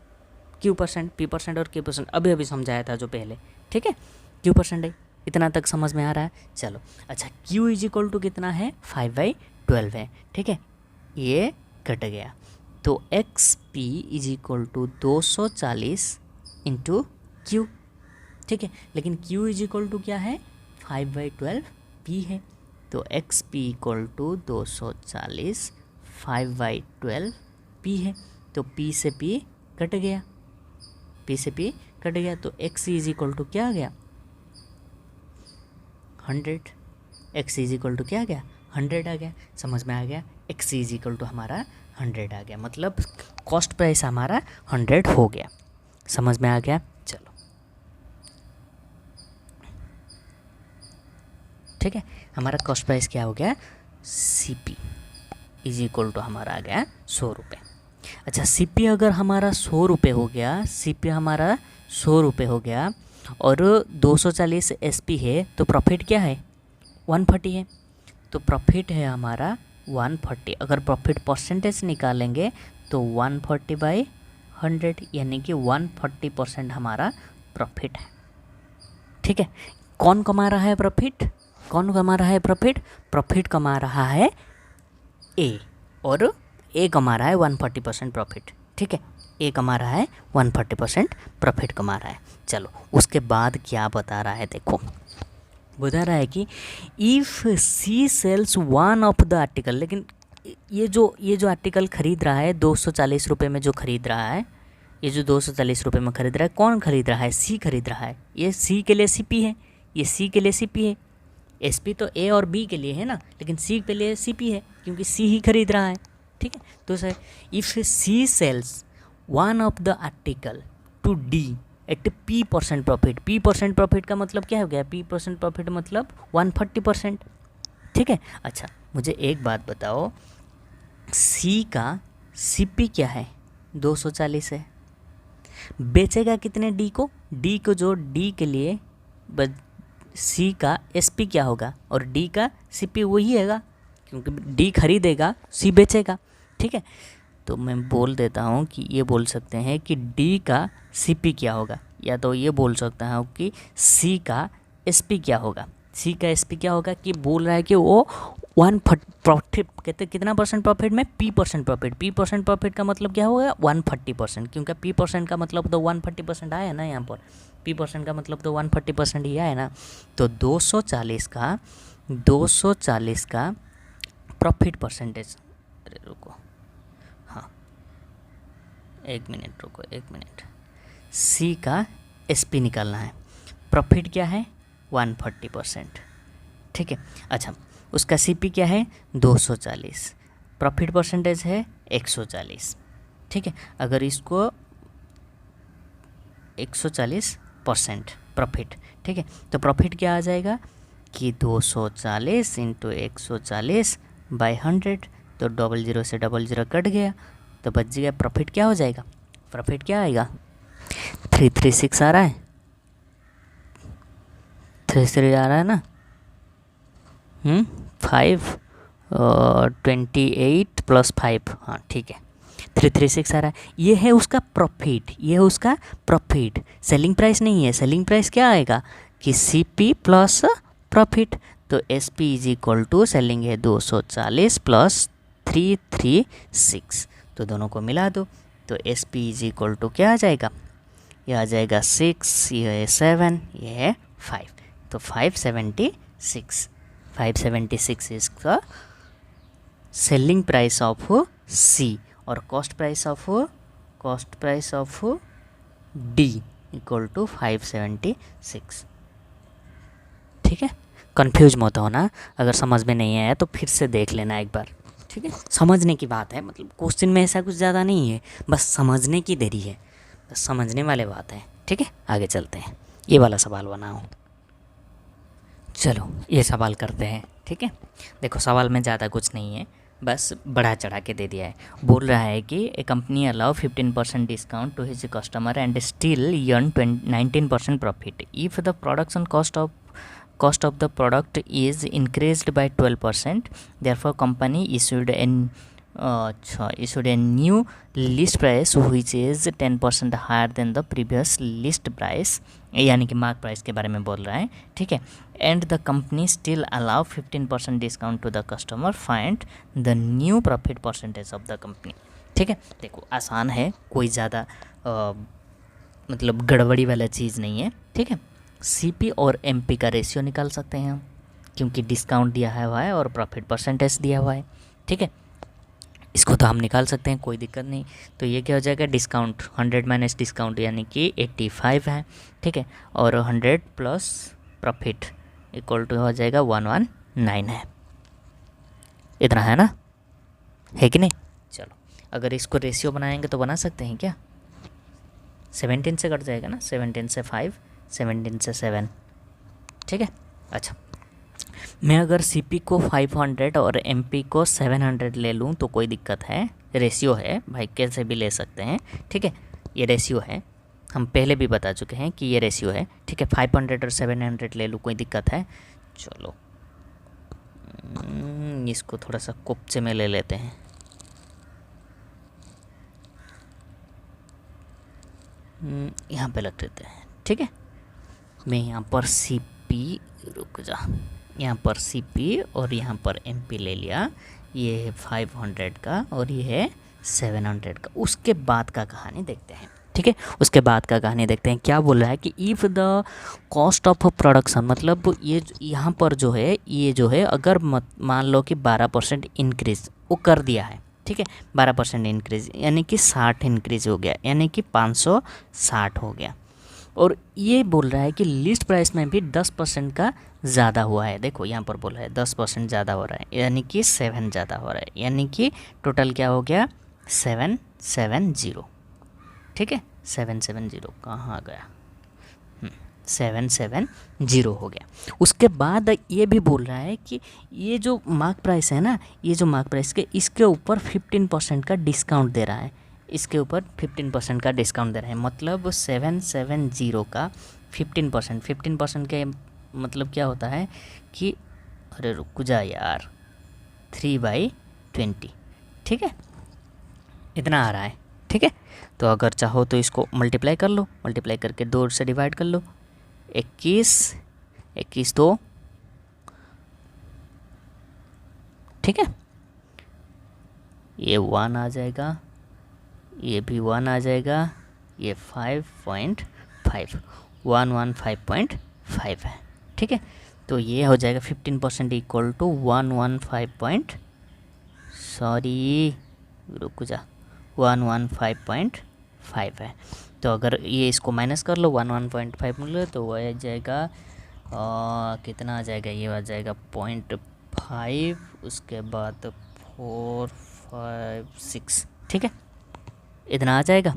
Speaker 1: Q%, P% और Q% अभी समझाया था जो पहले, ठीक है, Q% है, इतना तक समझ में आ रहा है। चलो अच्छा, Q इज इक्वल टू कितना है, 5/12 है, ठीक है, ये कट गया, तो XP is equal to 240 into Q, ठीक है। लेकिन Q इज इक्वल टू क्या है, 5/12 P है, तो XP इक्वल टू 240 5/12 P है, तो P से P कट गया, तो x इज इक्वल टू क्या आ गया, 100, x इज इक्वल टू क्या आ गया, 100 आ गया। समझ में आ गया, x इज इक्वल टू हमारा 100 आ गया, मतलब कॉस्ट प्राइस हमारा 100 हो गया। समझ में आ गया, चलो ठीक है, हमारा कॉस्ट प्राइस क्या हो गया, CP इज इक्वल टू हमारा आ गया 100 रुपये। अच्छा, CP अगर हमारा 100 रुपये हो गया, और 240 SP है, तो प्रॉफिट क्या है, 140 है, तो प्रॉफिट है हमारा 140। अगर प्रॉफिट परसेंटेज निकालेंगे तो 140/100, यानी कि 140% हमारा प्रॉफिट है, ठीक है। कौन कमा रहा है प्रॉफिट, प्रॉफिट कमा रहा है A, और A कमा रहा है 140% प्रॉफिट, ठीक है, A कमा रहा है 140% प्रॉफिट कमा रहा है। चलो उसके बाद क्या बता रहा है, देखो बता रहा है कि if C sells one of the article, लेकिन ये जो आर्टिकल खरीद रहा है 240 रुपये में जो खरीद रहा है, ये जो 240 रुपये में खरीद रहा है, कौन खरीद रहा है, सी खरीद रहा है, ये सी के लिए CP है, ये सी के लिए CP है, SP तो A और B के लिए है ना, लेकिन C के लिए CP है, क्योंकि C ही खरीद रहा है, ठीक है। तो sir if C sells one of the article to D at P% profit, P% profit का मतलब क्या हो गया, P% प्रॉफिट मतलब 140%, ठीक है। अच्छा मुझे एक बात बताओ, C का CP क्या है, 240 है, बेचेगा कितने D को, जो D के लिए C का SP क्या होगा, और D का CP वही हैगा, क्योंकि D खरीदेगा, C बेचेगा, ठीक है। तो मैं बोल देता हूँ कि ये बोल सकते हैं कि D का CP क्या होगा, या तो ये बोल सकता हूँ कि C का SP क्या होगा। C का SP क्या होगा, कि बोल रहा है कि वो 140 प्रॉफिट, कहते कितना % प्रॉफिट में, P% प्रॉफिट, P% प्रॉफिट का मतलब क्या होगा, 140%, क्योंकि P% का मतलब तो 140% आया ना, यहाँ पर P% का मतलब तो 140% ही आया ना। तो 240 का प्रॉफिट परसेंटेज, अरे रुको, हाँ एक मिनट, C का SP निकालना है, प्रॉफिट क्या है 140%, ठीक है। अच्छा उसका CP क्या है 240, प्रॉफिट परसेंटेज है 140, ठीक है। अगर इसको 140% प्रॉफिट। ठीक है, तो प्रॉफिट क्या आ जाएगा कि 240 इंटू 140 बाई 100, तो 00 से 00 कट गया, तो बच गया प्रॉफिट। क्या हो जाएगा प्रॉफिट, क्या आएगा 336 आ रहा है, 33 आ रहा है ना, 5 28 प्लस 5, हाँ ठीक है, 336 आ रहा है। ये है उसका प्रॉफिट, ये है उसका प्रॉफिट, सेलिंग प्राइस नहीं है। सेलिंग प्राइस क्या आएगा कि CP प्लस प्रॉफिट, तो SP is equal to selling है 240 प्लस 336, तो दोनों को मिला दो, तो SP इज इक्वल टू क्या आ जाएगा, ये आ जाएगा 6, ये है 7, ये है 5, तो 576, 576 इसका सेलिंग प्राइस ऑफ C, और cost price of D equal to 576। ठीक है, कंफ्यूज मत होना, अगर समझ में नहीं आया तो फिर से देख लेना एक बार। ठीक है, समझने की बात है, मतलब क्वेश्चन में ऐसा कुछ ज़्यादा नहीं है, बस समझने की देरी है, बस समझने वाले बात है। ठीक है, आगे चलते हैं, ये वाला सवाल बनाओ। चलो ये सवाल करते हैं। ठीक है, देखो सवाल में ज़्यादा कुछ नहीं है, बस बढ़ा चढ़ा के दे दिया है। बोल रहा है कि a company allow 15% discount to his customer and still earn 19% profit if the production cost of the product is increased by 12%. Therefore company issued a new list price which is 10% higher than the previous list price, यानी कि mark price के बारे में बोल रहा है। ठीक है, and the company still allow 15% discount to the customer, find the new profit percentage of the company. ठीक है, देखो आसान है, कोई ज़्यादा मतलब गड़बड़ी वाला चीज़ नहीं है। ठीक है, CP और MP का रेशियो निकाल सकते हैं हम, क्योंकि डिस्काउंट दिया हुआ है और प्रॉफिट परसेंटेज दिया हुआ है। ठीक है, इसको तो हम निकाल सकते हैं, कोई दिक्कत नहीं। तो ये क्या हो जाएगा, डिस्काउंट 100 माइनस डिस्काउंट यानी कि 85 है। ठीक है, और 100 प्लस प्रॉफिट इक्वल टू हो जाएगा 119 है, इतना है ना, है कि नहीं। चलो अगर इसको रेशियो बनाएंगे तो बना सकते हैं क्या, 17 से कट जाएगा ना, 17 से 5, 17 से 7। ठीक है, अच्छा मैं अगर CP को 500 और MP को 700 ले लूँ तो कोई दिक्कत है, रेशियो है भाई, कैसे भी ले सकते हैं। ठीक है, ये रेशियो है, हम पहले भी बता चुके हैं कि ये रेशियो है। ठीक है, 500 और 700 ले लूँ, कोई दिक्कत है। चलो इसको थोड़ा सा कुप्चे में ले लेते हैं। यहाँ पे लग देते हैं। ठीक है, मैं यहाँ पर CP, रुक जा, यहाँ पर CP और यहाँ पर MP ले लिया, ये है 500 का और ये है 700 का। उसके बाद का कहानी देखते हैं। ठीक है, उसके बाद का कहानी देखते हैं, क्या बोल रहा है कि if the cost of production, मतलब ये यहाँ पर जो है, ये जो है अगर मान लो कि 12% इंक्रीज़ वो कर दिया है। ठीक है, 12% इंक्रीज़ यानी कि 60 इंक्रीज़ हो गया, यानी कि 560 हो गया। और ये बोल रहा है कि लिस्ट प्राइस में भी 10% का ज़्यादा हुआ है। देखो यहाँ पर बोल रहा है 10% ज़्यादा हो रहा है, यानी कि 7 ज़्यादा हो रहा है, यानी कि टोटल क्या हो गया 770। ठीक है, 770 कहाँ गया, 770 हो गया। उसके बाद ये भी बोल रहा है कि ये जो मार्क प्राइस है ना, ये जो मार्क प्राइस के इसके ऊपर 15% का डिस्काउंट दे रहा है, इसके ऊपर 15% का डिस्काउंट दे रहे हैं। मतलब 770 का 15% के मतलब क्या होता है कि, अरे रुक जा यार, 3/20। ठीक है, इतना आ रहा है। ठीक है, तो अगर चाहो तो इसको मल्टीप्लाई कर लो, मल्टीप्लाई करके 2 से डिवाइड कर लो, 21 2। ठीक है, ये 1 आ जाएगा, ये भी 1 आ जाएगा, ये 5.5, 115.5 है। ठीक है, तो ये हो जाएगा 15% इक्वल टू 115 रुक जा 115.5 है। तो अगर ये इसको माइनस कर लो 115 मिले तो वह आ जाएगा कितना आ जाएगा, ये आ जाएगा 0.5, उसके बाद 4 5 6। ठीक है, इतना आ जाएगा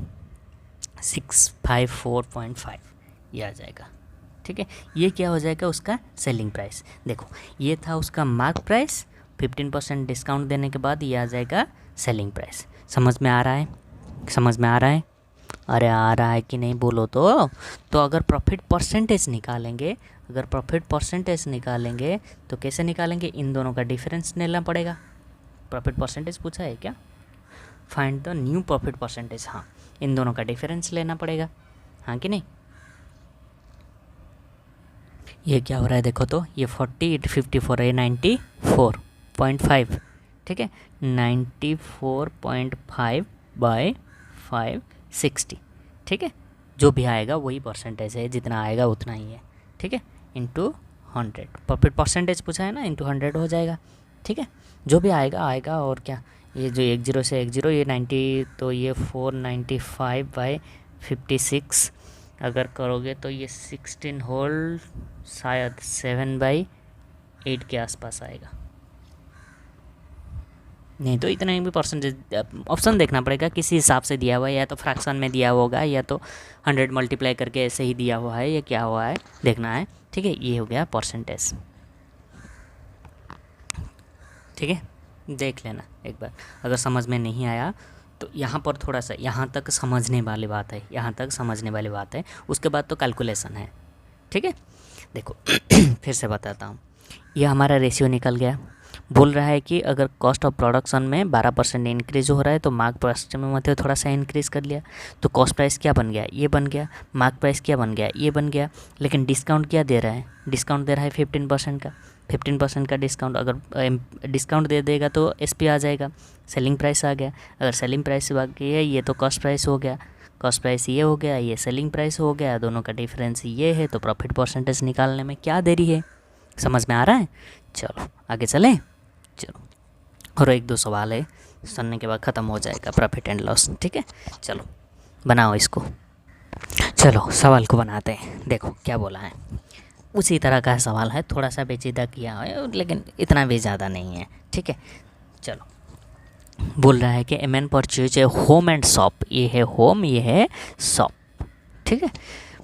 Speaker 1: 654.5, ये आ जाएगा। ठीक है। ये क्या हो जाएगा, उसका सेलिंग प्राइस। देखो ये था उसका मार्क प्राइस, 15% डिस्काउंट देने के बाद ये आ जाएगा सेलिंग प्राइस। समझ में आ रहा है? समझ में आ रहा है? अरे आ रहा है कि नहीं बोलो तो अगर प्रॉफिट परसेंटेज निकालेंगे, अगर प्रॉफिट परसेंटेज निकालेंगे तो कैसे निकालेंगे, इन दोनों का डिफरेंस लेना पड़ेगा। प्रॉफिट परसेंटेज पूछा है क्या, find the new profit percentage, हाँ इन दोनों का डिफरेंस लेना पड़ेगा, हाँ कि नहीं। ये क्या हो रहा है देखो तो, ये 40 × 54 है 94.5, ठीक है, 94.5 बाय 560, ठीक है। जो भी आएगा वही परसेंटेज है, जितना आएगा उतना ही है, ठीक है, इंटू 100। प्रॉफिट परसेंटेज पूछा है ना, इंटू 100 हो जाएगा, ठीक है। जो भी आएगा आएगा, और क्या, ये जो 10 से 10 ये 90, तो ये 495/56 अगर करोगे तो ये 16 होल शायद 7/8 के आसपास आएगा। नहीं तो इतना ही भी परसेंटेज, ऑप्शन देखना पड़ेगा किसी हिसाब से दिया हुआ है, या तो फ्रैक्शन में दिया होगा, या तो 100 मल्टीप्लाई करके ऐसे ही दिया हुआ है, या क्या हुआ है देखना है, ठीक है। ये हो गया परसेंटेज, ठीक है, देख लेना एक बार। अगर समझ में नहीं आया तो यहाँ पर थोड़ा सा, यहाँ तक समझने वाली बात है, यहाँ तक समझने वाली बात है, उसके बाद तो कैलकुलेशन है, ठीक है। देखो फिर से बताता हूँ, ये हमारा रेशियो निकल गया। बोल रहा है कि अगर कॉस्ट ऑफ प्रोडक्शन में 12% इंक्रीज़ हो रहा है तो मार्क प्राइस में मतलब थोड़ा सा इंक्रीज़ कर लिया, तो कॉस्ट प्राइस क्या बन गया, ये बन गया, मार्क प्राइस क्या बन गया, ये बन गया। लेकिन डिस्काउंट क्या दे रहा है, डिस्काउंट दे रहा है 15% का, 15% का डिस्काउंट। अगर डिस्काउंट दे देगा तो एसपी आ जाएगा, सेलिंग प्राइस आ गया। अगर सेलिंग प्राइस बाकी है, ये तो कॉस्ट प्राइस हो गया, कॉस्ट प्राइस ये हो गया, ये सेलिंग प्राइस हो गया, दोनों का डिफरेंस ये है, तो प्रॉफिट परसेंटेज निकालने में क्या देरी है। समझ में आ रहा है? चलो आगे चलें। चलो, और एक दो सवाल है, सुनने के बाद ख़त्म हो जाएगा प्रॉफिट एंड लॉस, ठीक है। चलो बनाओ इसको, चलो सवाल को बनाते हैं। देखो क्या बोला है, उसी तरह का सवाल है, थोड़ा सा पेचीदा किया है लेकिन इतना भी ज़्यादा नहीं है, ठीक है। चलो बोल रहा है कि a man purchase a home and shop, ये है होम, ये है शॉप, ठीक है।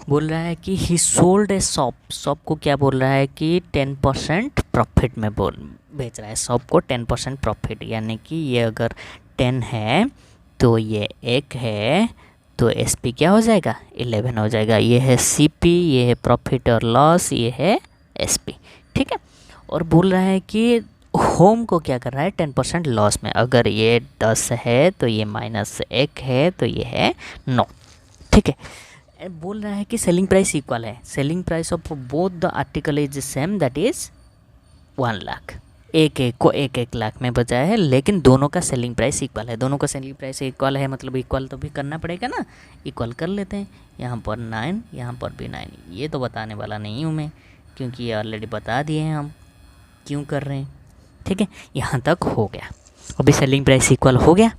Speaker 1: बोल रहा है कि ही सोल्ड ए शॉप, शॉप को क्या बोल रहा है कि 10% प्रॉफिट में बेच रहा है, शॉप को 10% प्रॉफिट, यानी कि ये अगर 10 है तो ये 1 है, तो एसपी क्या हो जाएगा, 11 हो जाएगा। ये है सीपी, ये है प्रॉफिट और लॉस, ये है एसपी, ठीक है। और बोल रहा है कि होम को क्या कर रहा है, 10% लॉस में, अगर ये 10 है तो ये -1 है, तो ये है 9, ठीक है। बोल रहा है कि सेलिंग प्राइस इक्वल है, selling price of both the article is same, that is 1 lakh. एक को 1 लाख में बचाया है, लेकिन दोनों का सेलिंग प्राइस इक्वल है। दोनों का सेलिंग प्राइस इक्वल है मतलब इक्वल तो भी करना पड़ेगा ना, इक्वल कर लेते हैं। यहाँ पर 9, यहाँ पर भी 9। ये तो बताने वाला नहीं हूँ मैं, क्योंकि ये ऑलरेडी बता दिए हैं हम क्यों कर रहे हैं, ठीक है। यहाँ तक हो गया, अभी सेलिंग प्राइस इक्वल हो गया।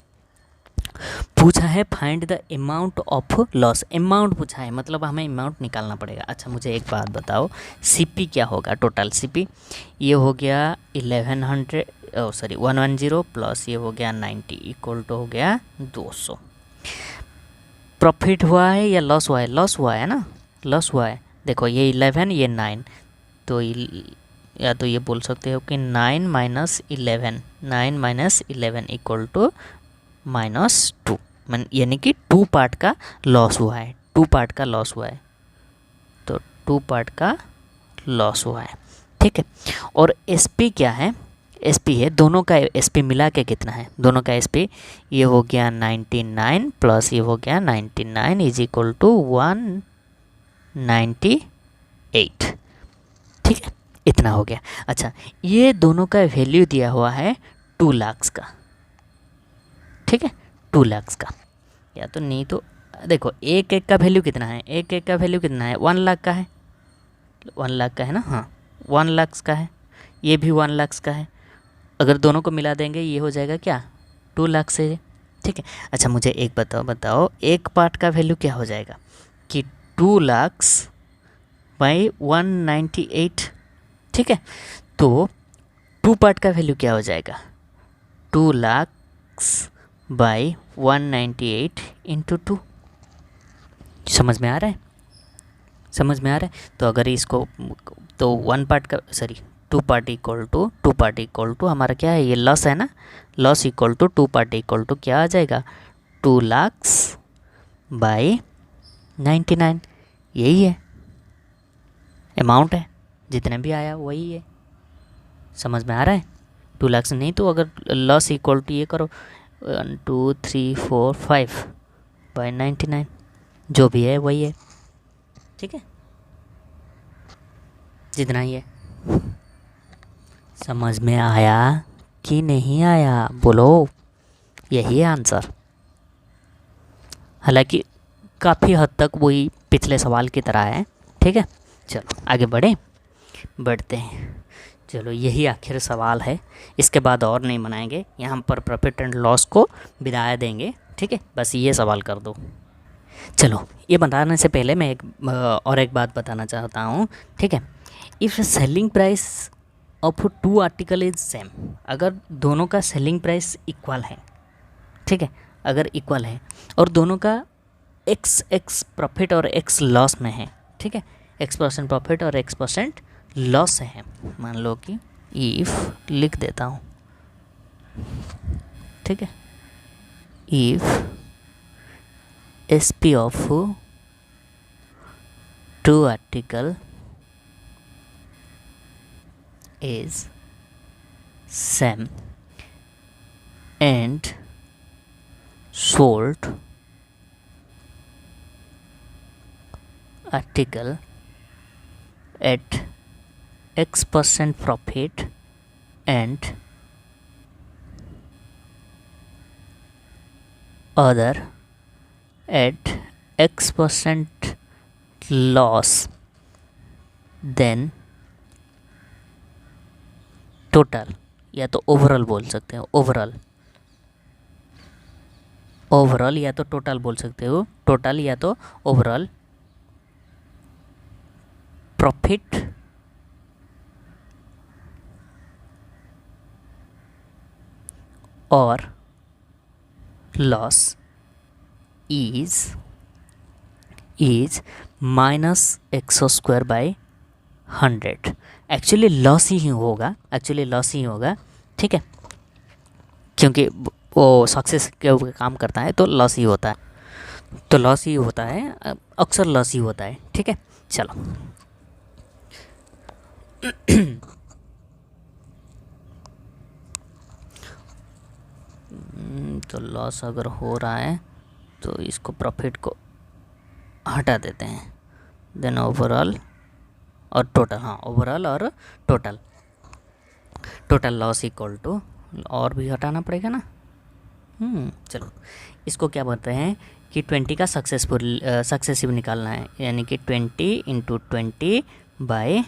Speaker 1: पूछा है find the amount of loss, amount पूछा है मतलब हमें अमाउंट निकालना पड़ेगा। अच्छा मुझे एक बात बताओ, सीपी क्या होगा, टोटल सीपी ये हो गया 110 प्लस ये हो गया 90 इक्वल टू हो गया 200। प्रॉफिट हुआ है या लॉस हुआ है, लॉस हुआ है ना, लॉस हुआ है। देखो ये 11 ये 9, तो या तो ये बोल सकते हो कि 9 - 11 इक्वल टू -2, यानी कि 2 पार्ट का लॉस हुआ है, 2 पार्ट का लॉस हुआ है, तो 2 पार्ट का लॉस हुआ है, ठीक है। और एसपी क्या है, एसपी है, दोनों का एसपी मिला के कितना है, दोनों का एसपी ये हो गया 99 प्लस ये हो गया 99 इज इक्वल टू 198, ठीक है, इतना हो गया। अच्छा ये दोनों का वैल्यू दिया हुआ है 2 लाख का, ठीक है, 2 लाख का, या तो नहीं तो देखो एक का वैल्यू कितना है, एक का वैल्यू कितना है, 1 लाख का है, 1 लाख का है ना, हाँ 1 लाख का है, ये भी 1 लाख का है। अगर दोनों को मिला देंगे ये हो जाएगा क्या, 2 लाख से, ठीक है। अच्छा मुझे एक बताओ एक पार्ट का वैल्यू क्या हो जाएगा कि 2 लाख बाई 198, ठीक है। तो 2 पार्ट का वैल्यू क्या हो जाएगा, 2 लाख बाई 198 इंटू 2। समझ में आ रहा है, समझ में आ रहा है? तो अगर इसको तो वन पार्ट का sorry two part equal to हमारा क्या है, ये लॉस है ना, loss equal to two part equal to क्या आ जाएगा, 2 लाख बाई 99। यही है अमाउंट है, जितने भी आया वही है। समझ में आ रहा है? 2 लाख नहीं तो अगर लॉस इक्वल टू ये करो 1 2 3 4 5 बाई 99, जो भी है वही है। ठीक है, जितना ही है। समझ में आया कि नहीं आया, बोलो। यही है आंसर। हालांकि काफ़ी हद तक वही पिछले सवाल की तरह है। ठीक है, चलो आगे बढ़ते हैं। चलो यही आखिर सवाल है, इसके बाद और नहीं बनाएंगे, यहाँ पर प्रॉफिट एंड लॉस को विदाई देंगे। ठीक है, बस ये सवाल कर दो। चलो ये बताने से पहले मैं एक बात बताना चाहता हूँ। ठीक है, if selling price of 2 article is same, अगर दोनों का सेलिंग प्राइस इक्वल है, ठीक है, अगर इक्वल है और दोनों का x प्रॉफिट और x लॉस में है, ठीक है, x% प्रॉफिट और x% लॉस है, मान लो कि इफ़ लिख देता हूँ। ठीक है, if SP of 2 article is same and sold article at x% profit and other at x% loss, then total या तो ओवरऑल बोल सकते हो, ओवरऑल या तो टोटल बोल सकते हो, टोटल या तो ओवरऑल प्रॉफिट और loss is minus x² by 100। Actually loss ही होगा, ठीक है, क्योंकि वो सक्सेस के ऊपर काम करता है तो लॉस ही होता है, अक्सर लॉस ही होता है। ठीक है, चलो तो लॉस अगर हो रहा है तो इसको प्रॉफिट को हटा देते हैं, देन ओवरऑल और टोटल, हाँ ओवरऑल और टोटल लॉस इक्वल टू, और भी हटाना पड़ेगा ना। चलो इसको क्या बोलते हैं कि 20 का सक्सेसिव निकालना है, यानी कि 20 × 20 बाई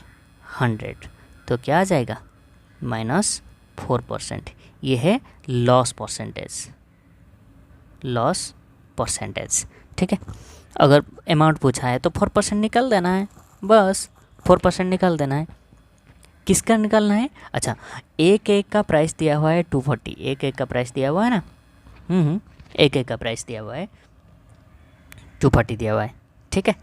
Speaker 1: 100, तो क्या आ जाएगा -4%। ये है लॉस परसेंटेज। ठीक है, अगर अमाउंट पूछा है तो 4% निकाल देना है, बस 4% निकाल देना है। किसका निकालना है? अच्छा, एक का प्राइस दिया हुआ है 240, एक का प्राइस दिया हुआ है ना, एक का प्राइस दिया हुआ है 240 दिया हुआ है। ठीक है,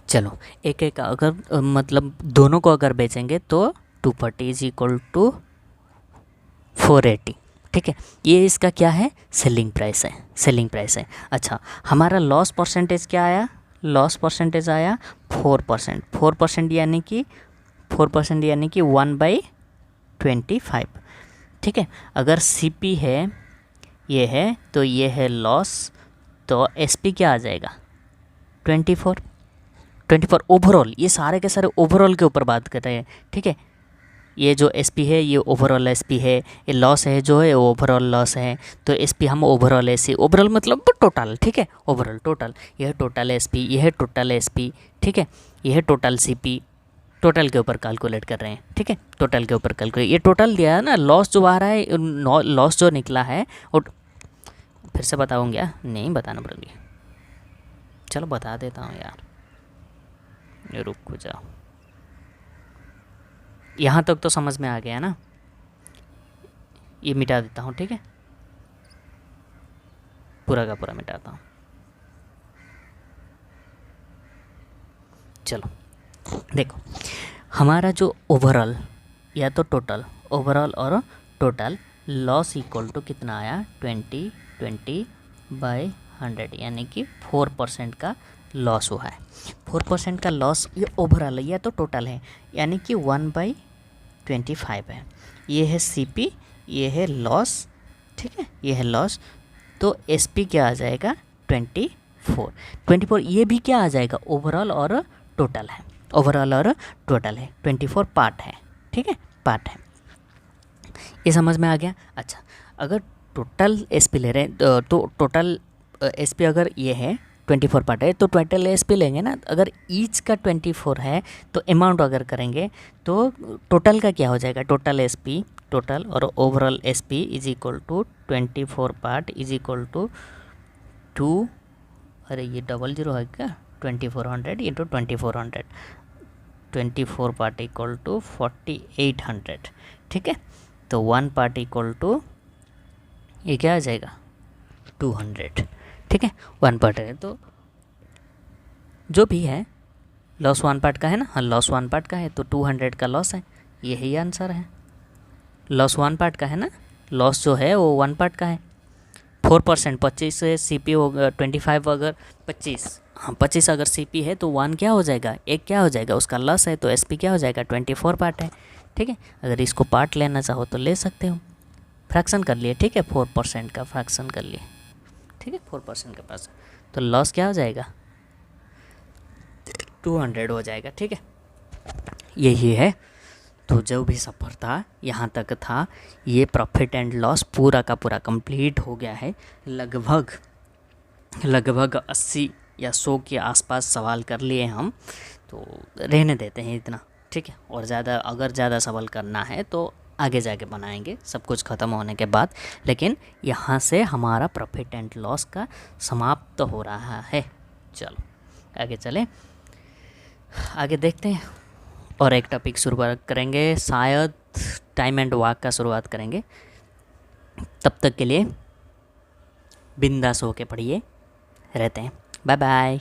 Speaker 1: चलो एक का अगर मतलब दोनों को अगर बेचेंगे तो 240 इज इक्वल टू 480। ठीक है, ये इसका क्या है, सेलिंग प्राइस है। अच्छा, हमारा लॉस परसेंटेज क्या आया? लॉस परसेंटेज आया 4%, यानी कि 1/25। ठीक है, अगर CP है, ये है, तो ये है लॉस, तो SP क्या आ जाएगा 24 ओवरऑल। ये सारे के सारे ओवरऑल के ऊपर बात कर रहे हैं। ठीक है, ये जो SP है ये ओवरऑल SP है, ये लॉस है जो है ओवरऑल लॉस है, तो SP हम ओवरऑल ऐसे, ओवरऑल मतलब टोटल। ठीक है, ओवरऑल टोटल, यह टोटल SP, यह टोटल SP। ठीक है, यह टोटल CP, टोटल के ऊपर कैलकुलेट कर रहे हैं। ठीक है, टोटल के ऊपर कैलकुलेट, ये टोटल दिया है ना, लॉस जो आ रहा है, लॉस जो निकला है, और फिर से बताऊँ क्या? नहीं बताना पड़ेगा, चलो बता देता हूँ यार, ये रुक जाओ, यहाँ तक तो समझ में आ गया ना। ये मिटा देता हूँ, ठीक है, पूरा का पूरा मिटाता हूँ। चलो देखो, हमारा जो ओवरऑल या तो टोटल, ओवरऑल और टोटल लॉस इक्वल टू कितना आया, 20/100, यानी कि 4% का लॉस हुआ है। 4% का लॉस ये ओवरऑल है या तो टोटल है, यानी कि 1/25 है। ये है सीपी, ये है लॉस, ठीक है, ये है लॉस। तो एसपी क्या आ जाएगा, 24। ये भी क्या आ जाएगा, ओवरऑल और टोटल है, ओवरऑल और टोटल है, 24 पार्ट है, ठीक है, पार्ट है। ये समझ में आ गया। अच्छा, अगर टोटल एसपी ले रहे हैं तो टोटल एसपी अगर ये है 24 पार्ट है तो टोटल एसपी लेंगे ना। अगर ईच का 24 है तो अमाउंट अगर करेंगे तो टोटल का क्या हो जाएगा, टोटल एसपी, टोटल और overall SP is equal to 24 part is equal to 2, अरे ये 00 है क्या, 2400 इंटू 2400, 24 पार्ट इक्वल टू 4800, ठीक है। तो 1 पार्ट इक्वल टू ये क्या आ जाएगा, 200, ठीक है। 1 पार्ट है तो जो भी है लॉस 1 पार्ट का है ना, हाँ लॉस 1 पार्ट का है तो 200 का लॉस है, यही आंसर है। लॉस 1 पार्ट का है ना, लॉस जो है वो 1 पार्ट का है। 4%, 25 से सीपी होगा 25, अगर 25, हाँ 25 अगर सीपी है तो 1 क्या हो जाएगा, एक क्या हो जाएगा, उसका लॉस है, तो एसपी क्या हो जाएगा, 24 पार्ट है, ठीक है। अगर इसको पार्ट लेना चाहो तो ले सकते हो, फ्रैक्शन कर लिए, ठीक है, 4% का फ्रैक्शन कर लिए, ठीक है, 4% के पास, तो लॉस क्या हो जाएगा, 200 हो जाएगा, ठीक है। यही है। तो जो भी सफ़र था यहाँ तक था, ये प्रॉफिट एंड लॉस पूरा का पूरा कंप्लीट हो गया है। लगभग 80 या 100 के आसपास सवाल कर लिए हम, तो रहने देते हैं इतना, ठीक है। और ज़्यादा अगर ज़्यादा सवाल करना है तो आगे जाके बनाएंगे सब कुछ ख़त्म होने के बाद। लेकिन यहाँ से हमारा प्रॉफिट एंड लॉस का समाप्त हो रहा है। चलो आगे चलें, आगे देखते हैं और एक टॉपिक शुरुआत करेंगे, शायद टाइम एंड वर्क का शुरुआत करेंगे। तब तक के लिए बिंदास होके पढ़िए, रहते हैं, बाय बाय।